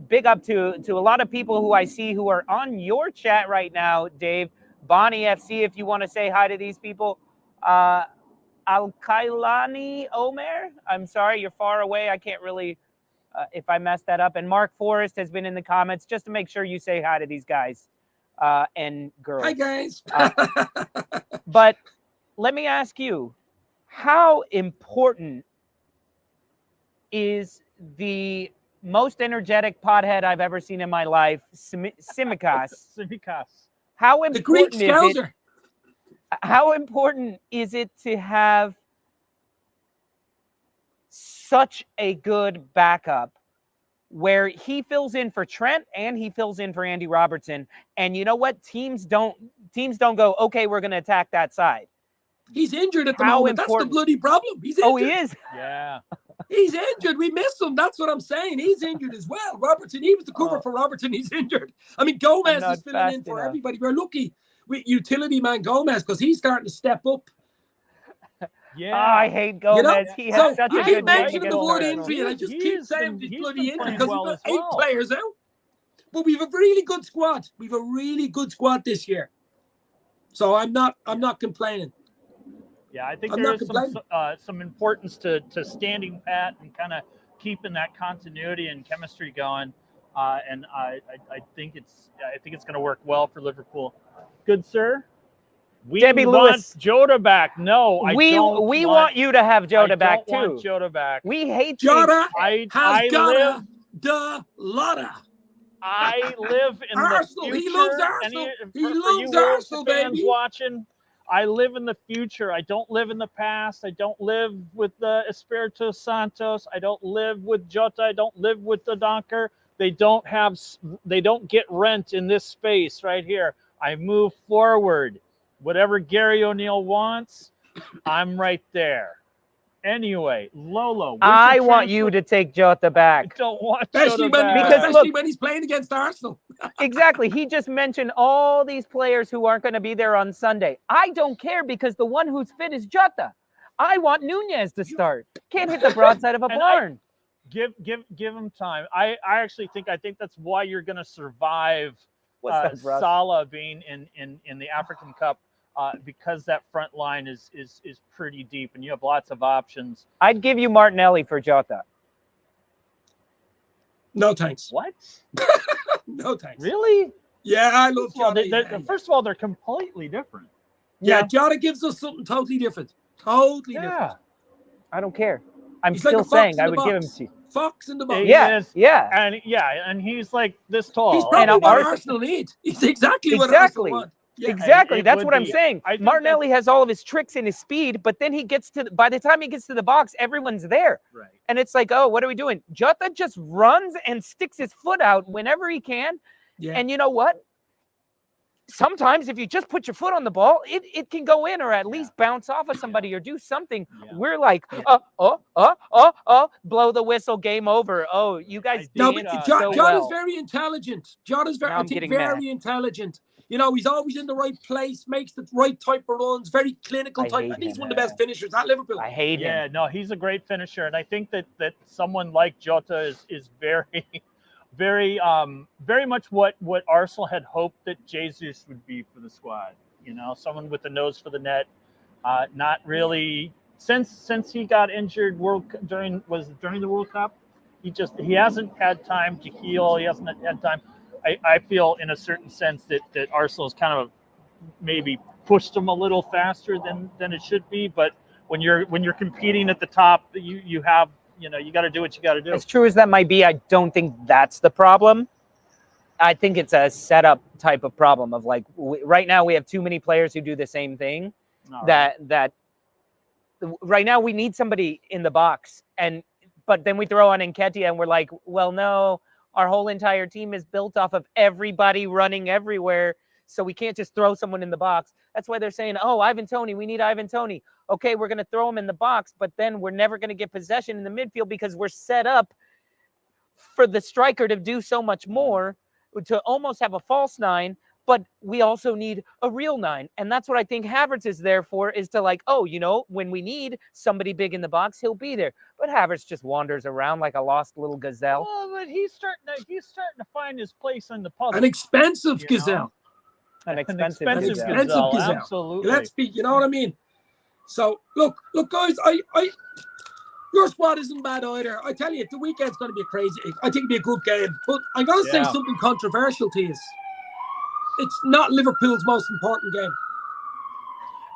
Big up to a lot of people who I see who are on your chat right now, Dave. Bonnie FC, if you want to say hi to these people. Al-Kailani Omer, I'm sorry, you're far away. I can't really, if I messed that up. And Mark Forrest has been in the comments just to make sure you say hi to these guys and girls. Hi, guys. But let me ask you, how important is the most energetic pothead I've ever seen in my life, Tsimikas? How important is it? How important is it to have such a good backup where he fills in for Trent and he fills in for Andy Robertson? And you know what? Teams don't go, okay, we're going to attack that side. He's injured at the moment. That's the bloody problem. He's injured. Oh, he is? Yeah. He's injured. We miss him. That's what I'm saying. He's injured as well. Robertson, he was the cover for Robertson. He's injured. I mean, Gomez is filling in for everybody. We're lucky with utility man Gomez because he's starting to step up. Yeah. Oh, I hate Gomez. He has such a good mentioning the word injury, and I just keep saying he's bloody injured because we've got 8 players out. But we've a really good squad. We've a really good squad this year. So I'm not complaining. Yeah, I think there is some importance to standing pat and kind of keeping that continuity and chemistry going, and I think it's going to work well for Liverpool. Good sir. We Debbie want Lewis. Jota back. No, we want you to have Jota back too. Want Jota back. We hate Jota. I live in Arsenal. the future. He loves Arsenal. He loves Arsenal, baby. Watching. I live in the future. I don't live in the past. I don't live with the Espirito Santos. I don't live with Jota. I don't live with the Donker. They don't get rent in this space right here. I move forward. Whatever Gary O'Neill wants, I'm right there. Anyway, Lolo. I want you to take Jota back. I don't want Jota back. Especially when he's playing against Arsenal. Exactly. He just mentioned all these players who aren't going to be there on Sunday. I don't care because the one who's fit is Jota. I want Nunez to start. Can't hit the broadside of a barn. Give him time. I think that's why you're going to survive Salah being in the African Cup, because that front line is pretty deep and you have lots of options. I'd give you Martinelli for Jota. No thanks. What? No thanks. Really? Yeah, I love Jota. First of all, they're completely different. Yeah, Jota gives us something totally different. Totally different. I don't care. I'm He's still like saying I would give him to you. Fox in the box. And he's like this tall. He's probably what Arsenal need. He's exactly what Arsenal want. Yeah. Exactly. That's what I'm saying. Martinelli has all of his tricks and his speed, but then by the time he gets to the box, everyone's there. Right. And it's like, oh, what are we doing? Jota just runs and sticks his foot out whenever he can. Yeah. And you know what? Sometimes if you just put your foot on the ball, it can go in or at least bounce off of somebody or do something. Yeah. We're like, blow the whistle, game over. Oh, you guys did Jota's very intelligent. Jota's very intelligent. You know, he's always in the right place, makes the right type of runs, very clinical type. And he's one of the best finishers at Liverpool. I hate him. Yeah, no, he's a great finisher. And I think that someone like Jota is very, very much what Arsenal had hoped that Jesus would be for the squad. You know, someone with the nose for the net. Not really since he got injured during the World Cup. He hasn't had time to heal. He hasn't had time. I feel in a certain sense that Arsenal's kind of maybe pushed him a little faster than it should be. But when you're competing at the top, you have, you got to do what you got to do. As true as that might be, I don't think that's the problem. I think it's a setup type of problem of like right now we have too many players who do the same thing. That right now we need somebody in the box, but then we throw on Nketiah and we're like, well, no. Our whole entire team is built off of everybody running everywhere, so we can't just throw someone in the box. That's why they're saying, oh, Ivan Toney, we need Ivan Toney. Okay, we're going to throw him in the box, but then we're never going to get possession in the midfield because we're set up for the striker to do so much more, to almost have a false nine, but we also need a real nine. And that's what I think Havertz is there for, is to like, oh, when we need somebody big in the box, he'll be there. But Havertz just wanders around like a lost little gazelle. Oh, but he's starting to find his place in the puzzle. An expensive gazelle. An expensive gazelle. Absolutely. Let's be, you know what I mean? So look, guys, your squad isn't bad either. I tell you, the weekend's going to be crazy. I think it'll be a good game. But I'm going to say something controversial to you. It's not Liverpool's most important game.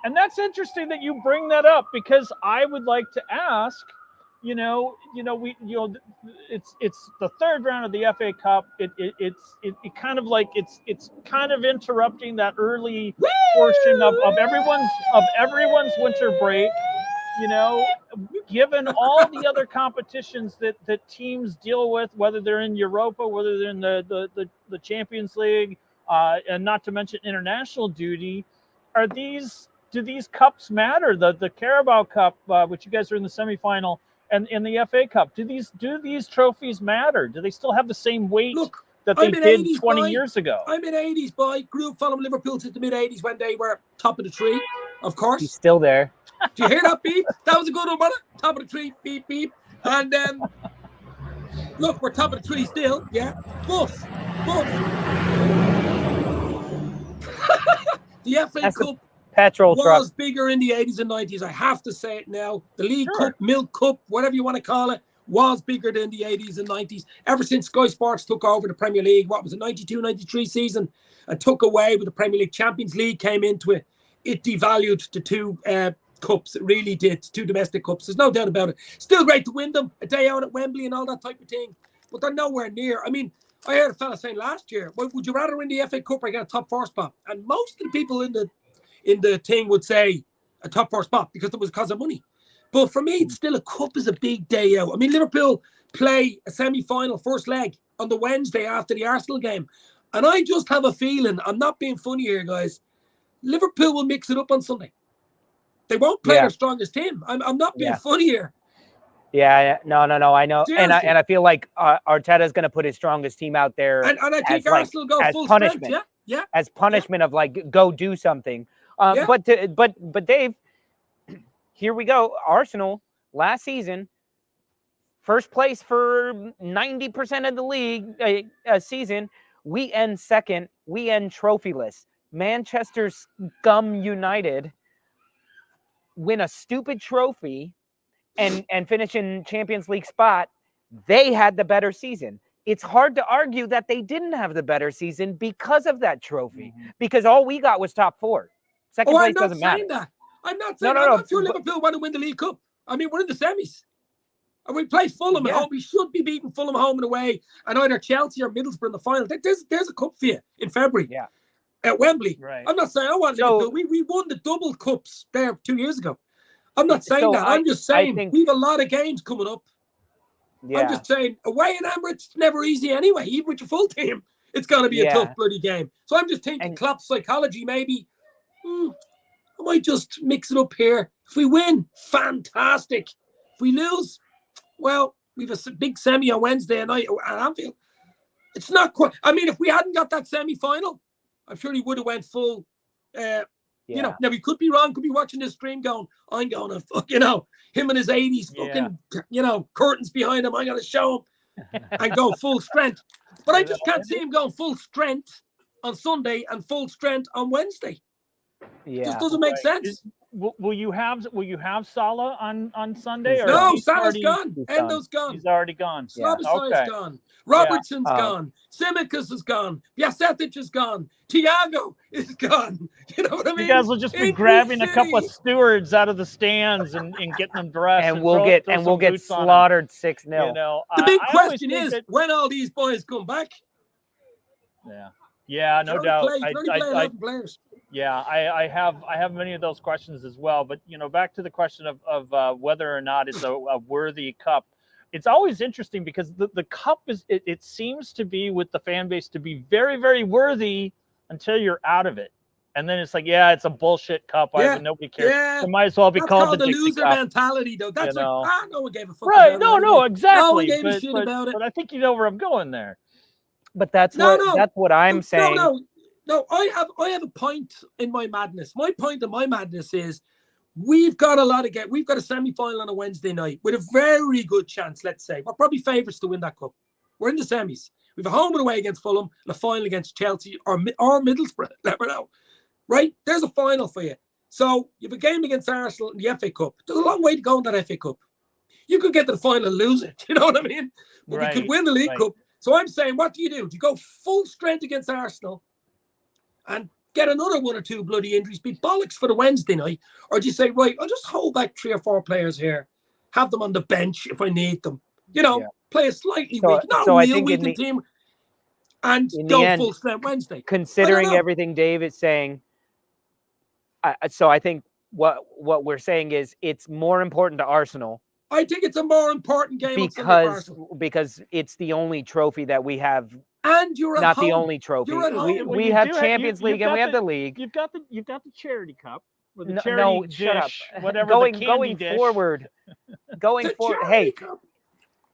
And that's interesting that you bring that up, because I would like to ask, it's the third round of the FA Cup. It's kind of like it's kind of interrupting that early portion of everyone's winter break. Given all the other competitions that teams deal with, whether they're in Europa, whether they're in the Champions League, and not to mention international duty, do these cups matter? The Carabao Cup, which you guys are in the semifinal, and in the FA Cup, do these trophies matter? Do they still have the same weight that they did 20 years ago? I'm an 80s boy. Grew up following Liverpool since the mid-80s when they were top of the tree, of course. He's still there. Do you hear that beep? That was a good one, brother. Top of the tree, beep, beep. And look, we're top of the tree still, yeah. But the FA Cup was bigger in the 80s and 90s. I have to say it now. The League Cup, Milk Cup, whatever you want to call it, was bigger than the 80s and 90s. Ever since Sky Sports took over the Premier League, what was it, 92-93 season, and took away with the Premier League. Champions League came into it. It devalued the two cups. It really did. Two domestic cups. There's no doubt about it. Still great to win them, a day out at Wembley and all that type of thing. But they're nowhere near. I mean, I heard a fella saying last year, well, would you rather win the FA Cup or get a top four spot? And most of the people in the thing would say a top four spot because it was because of money. But for me, it's still, a cup is a big day out. I mean, Liverpool play a semi-final first leg on the Wednesday after the Arsenal game. And I just have a feeling, I'm not being funny here, guys, Liverpool will mix it up on Sunday. They won't play their strongest team. I'm not being funny here. Yeah, no, I know. Seriously. And I feel like Arteta's going to put his strongest team out there. And I think Arsenal go full punishment. Strength. Yeah. As punishment of like, go do something. But Dave, here we go. Arsenal last season, first place for 90% of the league season. We end second. We end trophyless. Manchester Scum United win a stupid trophy and finish in Champions League spot. They had the better season. It's hard to argue that they didn't have the better season because of that trophy, because all we got was top 4. Second place doesn't matter. I'm not saying I'm not sure Liverpool want to win the League Cup. I mean, we're in the semis. And we play Fulham at home. We should be beating Fulham home and away, and either Chelsea or Middlesbrough in the final. There's a cup for you in February. Yeah. At Wembley. Right. I'm not saying I want Liverpool. We won the double cups there 2 years ago. I'm not saying that. I'm just saying we have a lot of games coming up. Yeah. I'm just saying away in Emirates, never easy anyway. Even with your full team, it's going to be a tough bloody game. So I'm just thinking Klopp's psychology, maybe. I might just mix it up here. If we win, fantastic. If we lose, well, we have a big semi on Wednesday night at Anfield. It's not quite. I mean, if we hadn't got that semi-final, I'm sure he would have went full. You know, now we could be wrong. Could be watching this stream going, I'm going to fuck, you know, him and his 80s fucking, you know, curtains behind him. I'm going to show him and go full strength. But I just can't see him going full strength on Sunday and full strength on Wednesday. Yeah, it just doesn't make sense. Will you have Salah on Sunday? Or no, Salah's gone. Endo's gone. He's already gone. Slobosly's gone. Robertson's gone. Simicas is gone. Piasetic is gone. Thiago is gone. You know what I mean? You guys will just be grabbing a couple of stewards out of the stands and getting them dressed. And we'll get slaughtered 6-0. You know, the big question is when all these boys come back. Yeah, no doubt. Players. Yeah, I have many of those questions as well. But, you know, back to the question of whether or not it's a worthy cup. It's always interesting because the cup it seems to be with the fan base to be very, very worthy until you're out of it. And then it's like, it's a bullshit cup. Nobody cares. Yeah. It might as well be called the loser cup. Mentality, though. That's no one gave a fuck. Right. About no, exactly. No one gave a shit about it. But I think you know where I'm going there. But that's what I'm saying. No, I have a point in my madness. My point in my madness is we've got we've got a semi-final on a Wednesday night with a very good chance, let's say. We're probably favourites to win that cup. We're in the semis. We have a home and away against Fulham and a final against Chelsea or Middlesbrough. Never know. Right? There's a final for you. So you have a game against Arsenal in the FA Cup. There's a long way to go in that FA Cup. You could get to the final and lose it. You know what I mean? But we could win the League Cup. So I'm saying, what do? Do you go full strength against Arsenal and get another 1 or 2 bloody injuries, be bollocks for the Wednesday night? Or do you say, right, I'll just hold back 3 or 4 players here, have them on the bench if I need them, you know, play a slightly weak, not a real weakened team, and go full strength Wednesday? Considering everything Dave is saying, so I think what we're saying is it's more important to Arsenal. I think it's a more important game because it's the only trophy that we have. And you're not the only trophy. We have Champions League and we have the league. You've got the charity cup. Or the charity dish, shut up. Whatever. Going forward.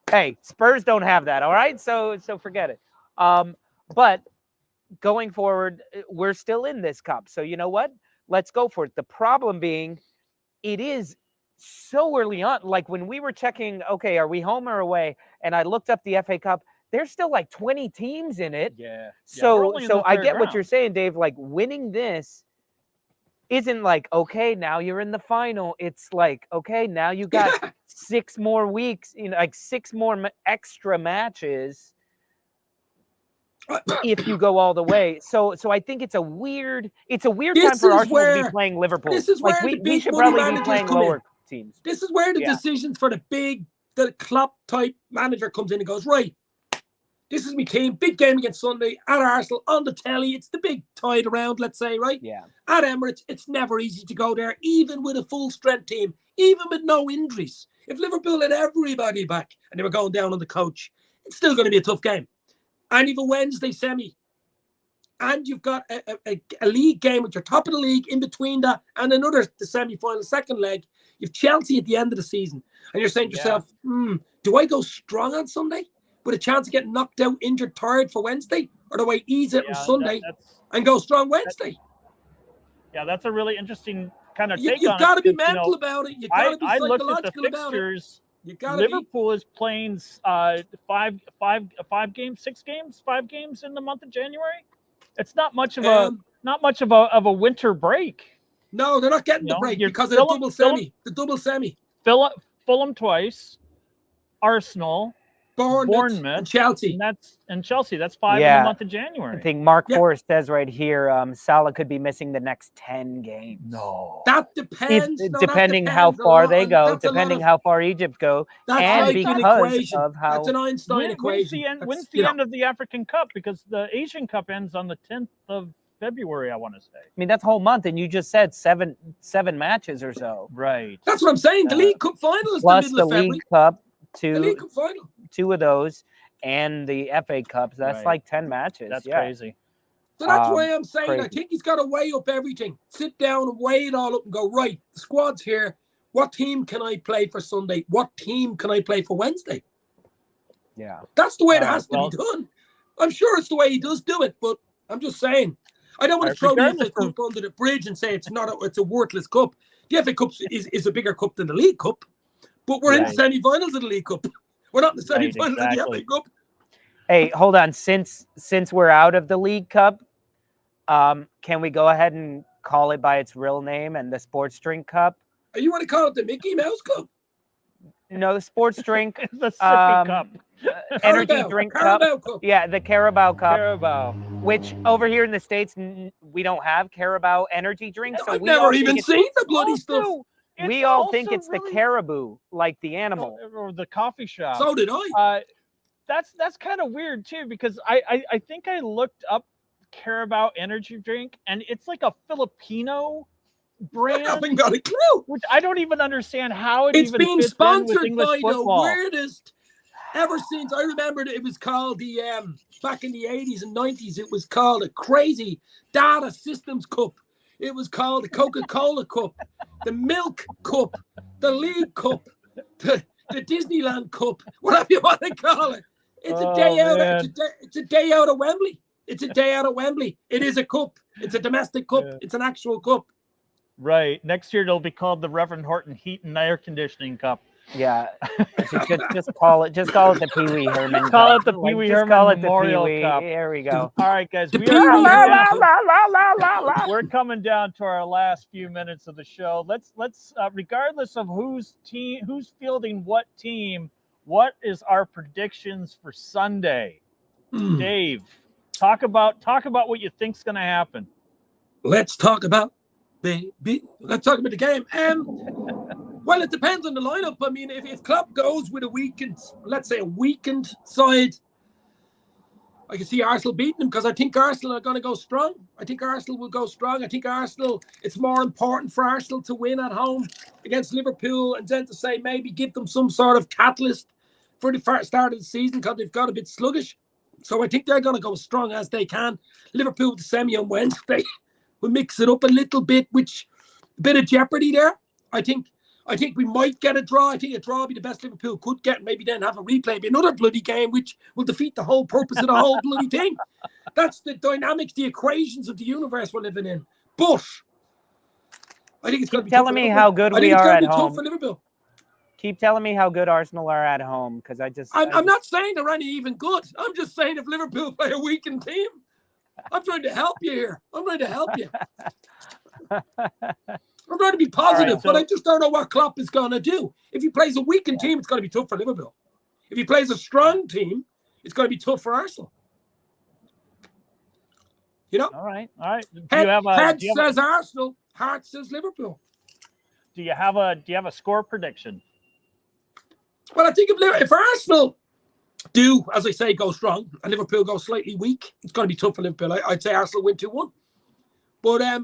Hey, Spurs don't have that. All right, so forget it. But going forward, we're still in this cup. So you know what? Let's go for it. The problem being, it is so early on. Like when we were checking, okay, are we home or away? And I looked up the FA Cup. There's still like 20 teams in it. So I get what you're saying, Dave. Like winning this isn't like, okay, now you're in the final. It's like, okay, now you got 6 more weeks, you know, like 6 more extra matches if you go all the way. So I think it's a weird time for Arsenal to be playing Liverpool. This is where we should probably be playing lower teams. This is where the decisions for the Klopp type manager comes in and goes, right, this is my team, big game against Sunday at Arsenal on the telly. It's the big tide around, let's say, right? Yeah. At Emirates, it's never easy to go there, even with a full strength team, even with no injuries. If Liverpool had everybody back and they were going down on the coach, it's still going to be a tough game. And you've a Wednesday semi. And you've got a league game at your top of the league in between that and the semi-final, second leg. You've Chelsea at the end of the season. And you're saying to yourself, do I go strong on Sunday with a chance of getting knocked out, injured, tired for Wednesday? Or do I ease it on Sunday and go strong Wednesday? That's a really interesting kind of take on it. You've got to be because, mental about it. You've got to be I looked at the psychological about it. fixtures. You got Liverpool is playing 5 games in the month of January. It's not much of a winter break. No, they're not getting the break because of the double semi. The double semi. Fulham twice, Arsenal, Bournemouth, and Chelsea. And Chelsea. That's 5 in the month of January. I think Mark Forrest says right here, Salah could be missing the next 10 games. No. That depends. Depending how far they go, depending how far Egypt go, and because of how that's an Einstein equation. When's the end of the African Cup? Because the Asian Cup ends on the 10th of February, I want to say. I mean, that's a whole month, and you just said seven matches or so. Right. That's what I'm saying. The League Cup final is plus the middle of February. League Cup, the League Cup final. 2 of those, and the FA Cup. So that's like 10 matches. That's crazy. So that's why I'm saying I think he's got to weigh up everything. Sit down and weigh it all up and go, right, the squad's here. What team can I play for Sunday? What team can I play for Wednesday? Yeah. That's the way it has to be done. I'm sure it's the way he does do it, but I'm just saying. I don't want to throw the FA Cup under the bridge and say it's a worthless cup. The FA Cup is a bigger cup than the League Cup, but we're in the semi-finals of the League Cup. We're not in the semi-finals of the FA Cup. Hey, hold on. Since we're out of the League Cup, can we go ahead and call it by its real name and the Sports Drink Cup? You want to call it the Mickey Mouse Cup? No, the Sports Drink the Sippy Cup. Energy Drink Cup. Yeah, the Carabao Cup. Carabao. Which over here in the States, we don't have Carabao energy drinks. So I've never even seen the bloody stuff. We all think it's the caribou, like the animal. Or the coffee shop. So did I. That's kind of weird, too, because I think I looked up Carabao energy drink, and it's like a Filipino brand. I haven't got a clue. Which I don't even understand how it's even been fits sponsored in with English by football. The weirdest. Ever since I remember that it was called the back in the 80s and 90s, it was called a crazy data systems cup. It was called the Coca-Cola Cup, the Milk Cup, the League Cup, the Disneyland Cup, whatever you want to call it. It's a day out. It's a day out of Wembley. It's a day out of Wembley. It is a cup. It's a domestic cup. Yeah. It's an actual cup. Right. Next year it'll be called the Reverend Horton Heat and Air Conditioning Cup. Yeah. just call it the Pee Wee Herman. Call it the Pee Wee Herman Memorial Cup. There we go. All right, guys. We're coming down to our last few minutes of the show. Let's regardless of who's fielding what team, what is our predictions for Sunday? Dave, talk about what you think's going to happen. Let's talk about the game. Well, it depends on the lineup. I mean, if Klopp goes with a weakened side, I can see Arsenal beating them because I think Arsenal are going to go strong. I think Arsenal will go strong. I think it's more important for Arsenal to win at home against Liverpool and then to say maybe give them some sort of catalyst for the start of the season because they've got a bit sluggish. So I think they're going to go as strong as they can. Liverpool with the semi on Wednesday will mix it up a little bit, which a bit of jeopardy there. I think we might get a draw. I think a draw will be the best Liverpool could get. Maybe then have a replay, be another bloody game, which will defeat the whole purpose of the whole bloody thing. That's the dynamics, the equations of the universe we're living in. But I think it's going to be telling me how good we are at home. For Liverpool. Keep telling me how good Arsenal are at home because I'm not saying they're any even good. I'm just saying if Liverpool play a weakened team, I'm trying to help you here. I'm trying to help you. I'm trying to be positive, but I just don't know what Klopp is going to do. If he plays a weakened team, it's going to be tough for Liverpool. If he plays a strong team, it's going to be tough for Arsenal. You know? All right. Head says Arsenal, heart says Liverpool. Do you have a score prediction? Well, I think if Arsenal do, as I say, go strong and Liverpool go slightly weak, it's going to be tough for Liverpool. I'd say Arsenal win 2-1. But I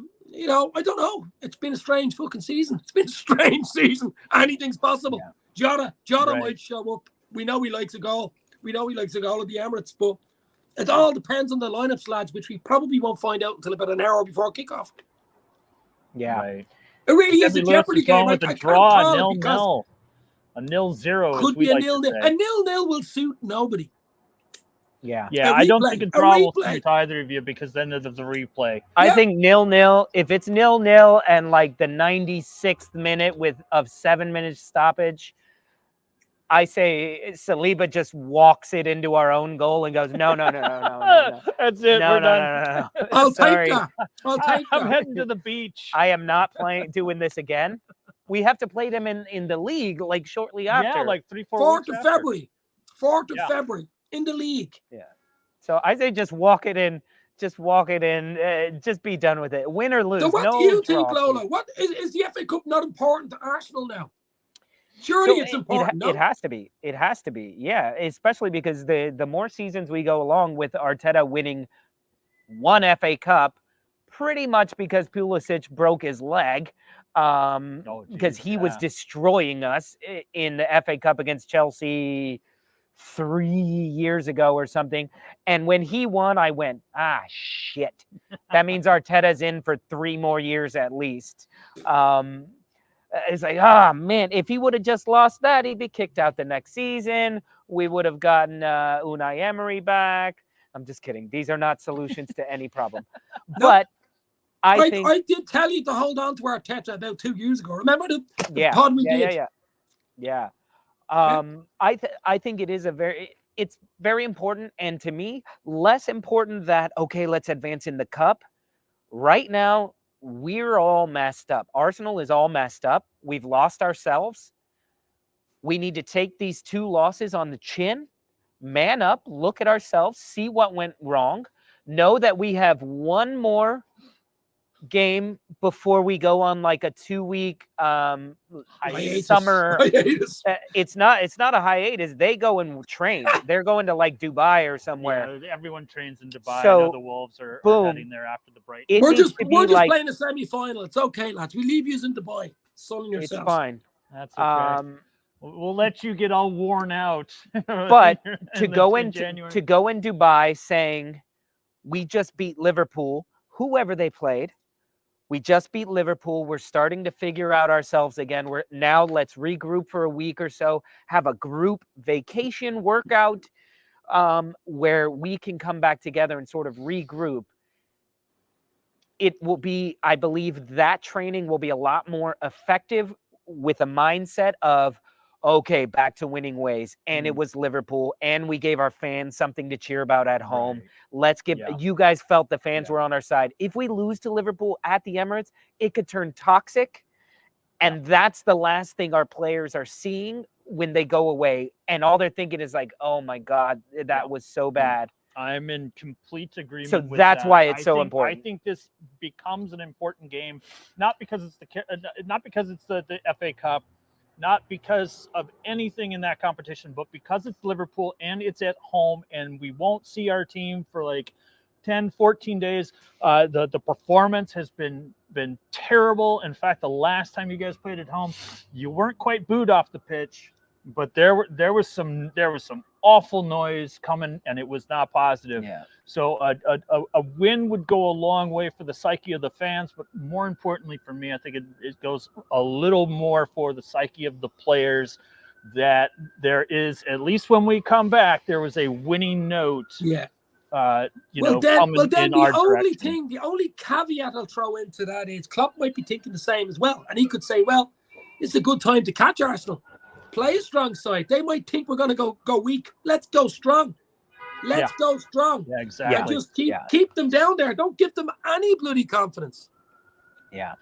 don't know. It's been a strange fucking season. It's been a strange season. Anything's possible. Yeah. Jota might show up. We know he likes a goal. We know he likes a goal at the Emirates, but it all depends on the lineups, lads, which we probably won't find out until about an hour before kickoff. Yeah. Right. It really is a jeopardy game. With a draw, 0-0. A 0-0. Could be a 0-0. A 0-0 will suit nobody. Yeah. Yeah, A I don't replay, think a a draw will replay. suit either of you because then there's the replay. I Yeah. think 0-0. If it's 0-0 and like the 96th minute of 7 minutes stoppage, I say Saliba just walks it into our own goal and goes, no. That's it. No, We're no, done. no. I'll Sorry. take that. I'll take I'm that. heading to the beach. I am not doing this again. We have to play them in the league like shortly after. Yeah, like 3-4 4th weeks of after. February. 4th of Yeah. February in the league. Yeah. So I say just walk it in. Just walk it in. Just be done with it. Win or lose. So what no do you draw, think, Lola? please. What is the FA Cup not important to Arsenal now? Surely So it's important. It has to be. It has to be. Yeah, especially because the more seasons we go along with Arteta winning one FA Cup, pretty much because Pulisic broke his leg, because he was destroying us in the FA Cup against Chelsea 3 years ago or something. And when he won, I went, shit. That means Arteta's in for 3 more years at least. It's like, man, if he would have just lost that, he'd be kicked out the next season. We would have gotten Unai Emery back. I'm just kidding. These are not solutions to any problem. But I think I did tell you to hold on to Arteta about 2 years ago. Remember the yeah, pod we did? Yeah. I think it is it's very important, and to me, less important that okay, let's advance in the cup. Right now, we're all messed up. Arsenal is all messed up. We've lost ourselves. We need to take these 2 losses on the chin, man up, look at ourselves, see what went wrong, know that we have one more game before we go on like a 2-week summer hiatus. It's not a hiatus. They go and train. They're going to like Dubai or somewhere. Yeah, everyone trains in Dubai. So, I know the Wolves are heading there after the break. We're just playing a semi-final. It's okay, lads. We leave you in Dubai. Sunning yourselves. It's fine. That's okay. We'll let you get all worn out. But to go in Dubai saying we just beat Liverpool, whoever they played, we just beat Liverpool. We're starting to figure out ourselves again. Let's regroup for a week or so, have a group vacation workout where we can come back together and sort of regroup. It will be, I believe that training will be a lot more effective with a mindset of, okay, back to winning ways. And it was Liverpool, and we gave our fans something to cheer about at home. Right. Let's give you guys felt the fans were on our side. If we lose to Liverpool at the Emirates, it could turn toxic. And that's the last thing our players are seeing when they go away. And all they're thinking is like, oh my God, that was so bad. I'm in complete agreement. So with that's that. why it's so important. I think this becomes an important game, not because it's the FA Cup, not because of anything in that competition, but because it's Liverpool and it's at home, and we won't see our team for like 10, 14 days. The performance has been terrible. In fact, the last time you guys played at home, you weren't quite booed off the pitch, but there was some awful noise coming, and it was not positive. Yeah. So a win would go a long way for the psyche of the fans, but more importantly for me, I think it goes a little more for the psyche of the players, that there is, at least when we come back, there was a winning note. Yeah. Coming in the our only direction. the only caveat I'll throw into that is Klopp might be thinking the same as well, and he could say, well, it's a good time to catch Arsenal. Play a strong side. They might think we're going to go weak. Let's go strong. Let's go strong. Yeah, exactly. And just keep them down there. Don't give them any bloody confidence. Yeah,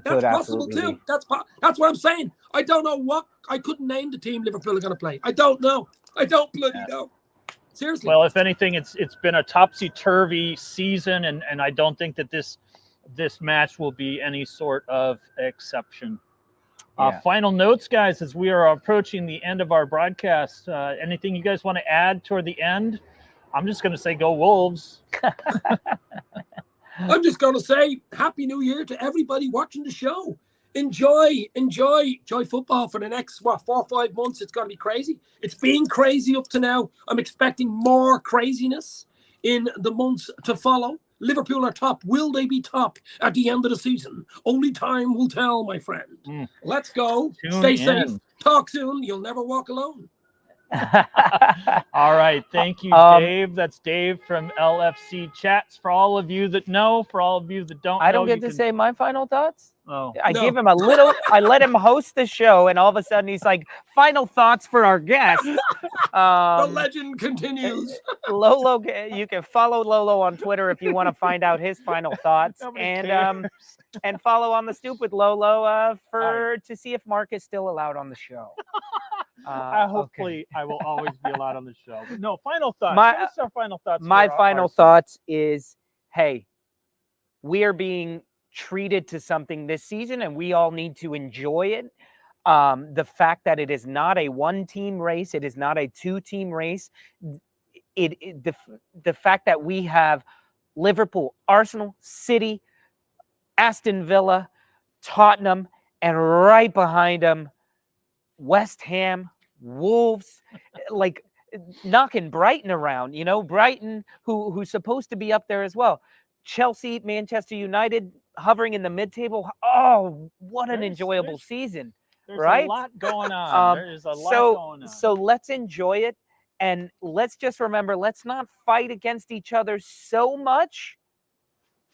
that's possible too. That's what I'm saying. I don't know I couldn't name the team Liverpool are going to play. I don't know. I don't bloody know. Seriously. Well, if anything, it's been a topsy-turvy season, and I don't think that this match will be any sort of exception. Final notes, guys, as we are approaching the end of our broadcast. Anything you guys want to add toward the end? I'm just going to say go Wolves. I'm just going to say Happy New Year to everybody watching the show. Enjoy football for the next 4 or 5 months. It's going to be crazy. It's been crazy up to now. I'm expecting more craziness in the months to follow. Liverpool are top. Will they be top at the end of the season? Only time will tell, my friend. Let's go. Stay safe. Talk soon. You'll never walk alone. All right. Thank you, Dave. That's Dave from LFC Chats. For all of you that know, for all of you that don't know. I don't get to say my final thoughts? Oh. I gave him a little, I let him host the show, and all of a sudden he's like, final thoughts for our guest. The legend continues. Lolo, you can follow Lolo on Twitter if you want to find out his final thoughts. And follow on the Stoop with Lolo to see if Mark is still allowed on the show. Hopefully, I will always be allowed on the show. But no, final thoughts. What's our final thoughts? My final thoughts is, hey, we are being treated to something this season, and we all need to enjoy it. The fact that it is not a one-team race, it is not a two-team race. The fact that we have Liverpool, Arsenal, City, Aston Villa, Tottenham, and right behind them, West Ham, Wolves, like knocking Brighton around. You know, Brighton, who's supposed to be up there as well. Chelsea, Manchester United, hovering in the mid-table. Oh, what an enjoyable season. There's right? a lot going on. There's a lot going on. So let's enjoy it. And let's just remember, let's not fight against each other so much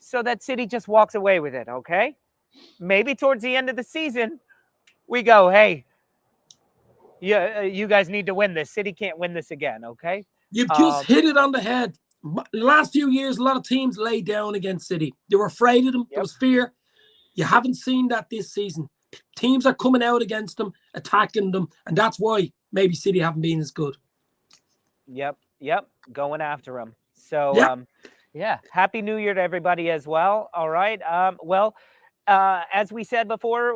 so that City just walks away with it, okay? Maybe towards the end of the season, we go, hey, yeah, you guys need to win this. City can't win this again, okay? You've just hit it on the head. The last few years, a lot of teams laid down against City. They were afraid of them. There was fear. You haven't seen that this season. Teams are coming out against them, attacking them, and that's why maybe City haven't been as good. Yep, going after them. So, Happy New Year to everybody as well. All right. As we said before,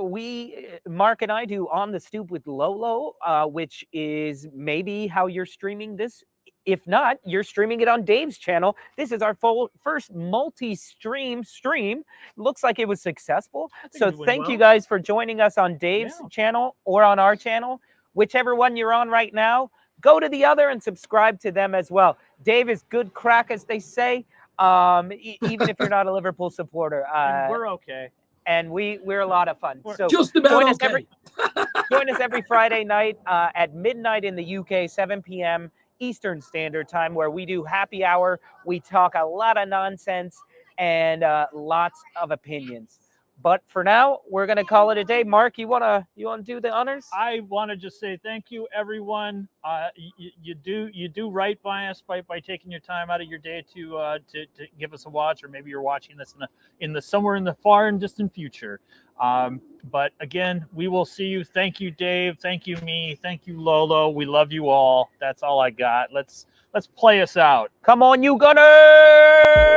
Mark and I do On the Stoop with Lolo, which is maybe how you're streaming this. If not, you're streaming it on Dave's channel. This is our first multi-stream stream. Looks like it was successful. So thank you guys for joining us on Dave's channel or on our channel. Whichever one you're on right now, go to the other and subscribe to them as well. Dave is good crack, as they say, even if you're not a Liverpool supporter. We're okay. And we're a lot of fun. So just about okay. Join us every Friday night at midnight in the UK, 7 p.m. Eastern Standard Time, where we do happy hour. We talk a lot of nonsense and lots of opinions. But for now, we're gonna call it a day. Mark, you wanna do the honors? I want to just say thank you, everyone. You do right by us by taking your time out of your day to give us a watch, or maybe you're watching this in the somewhere in the far and distant future. But again, we will see you. Thank you, Dave. Thank you, me. Thank you, Lolo. We love you all. That's all I got. Let's play us out. Come on, you Gunners!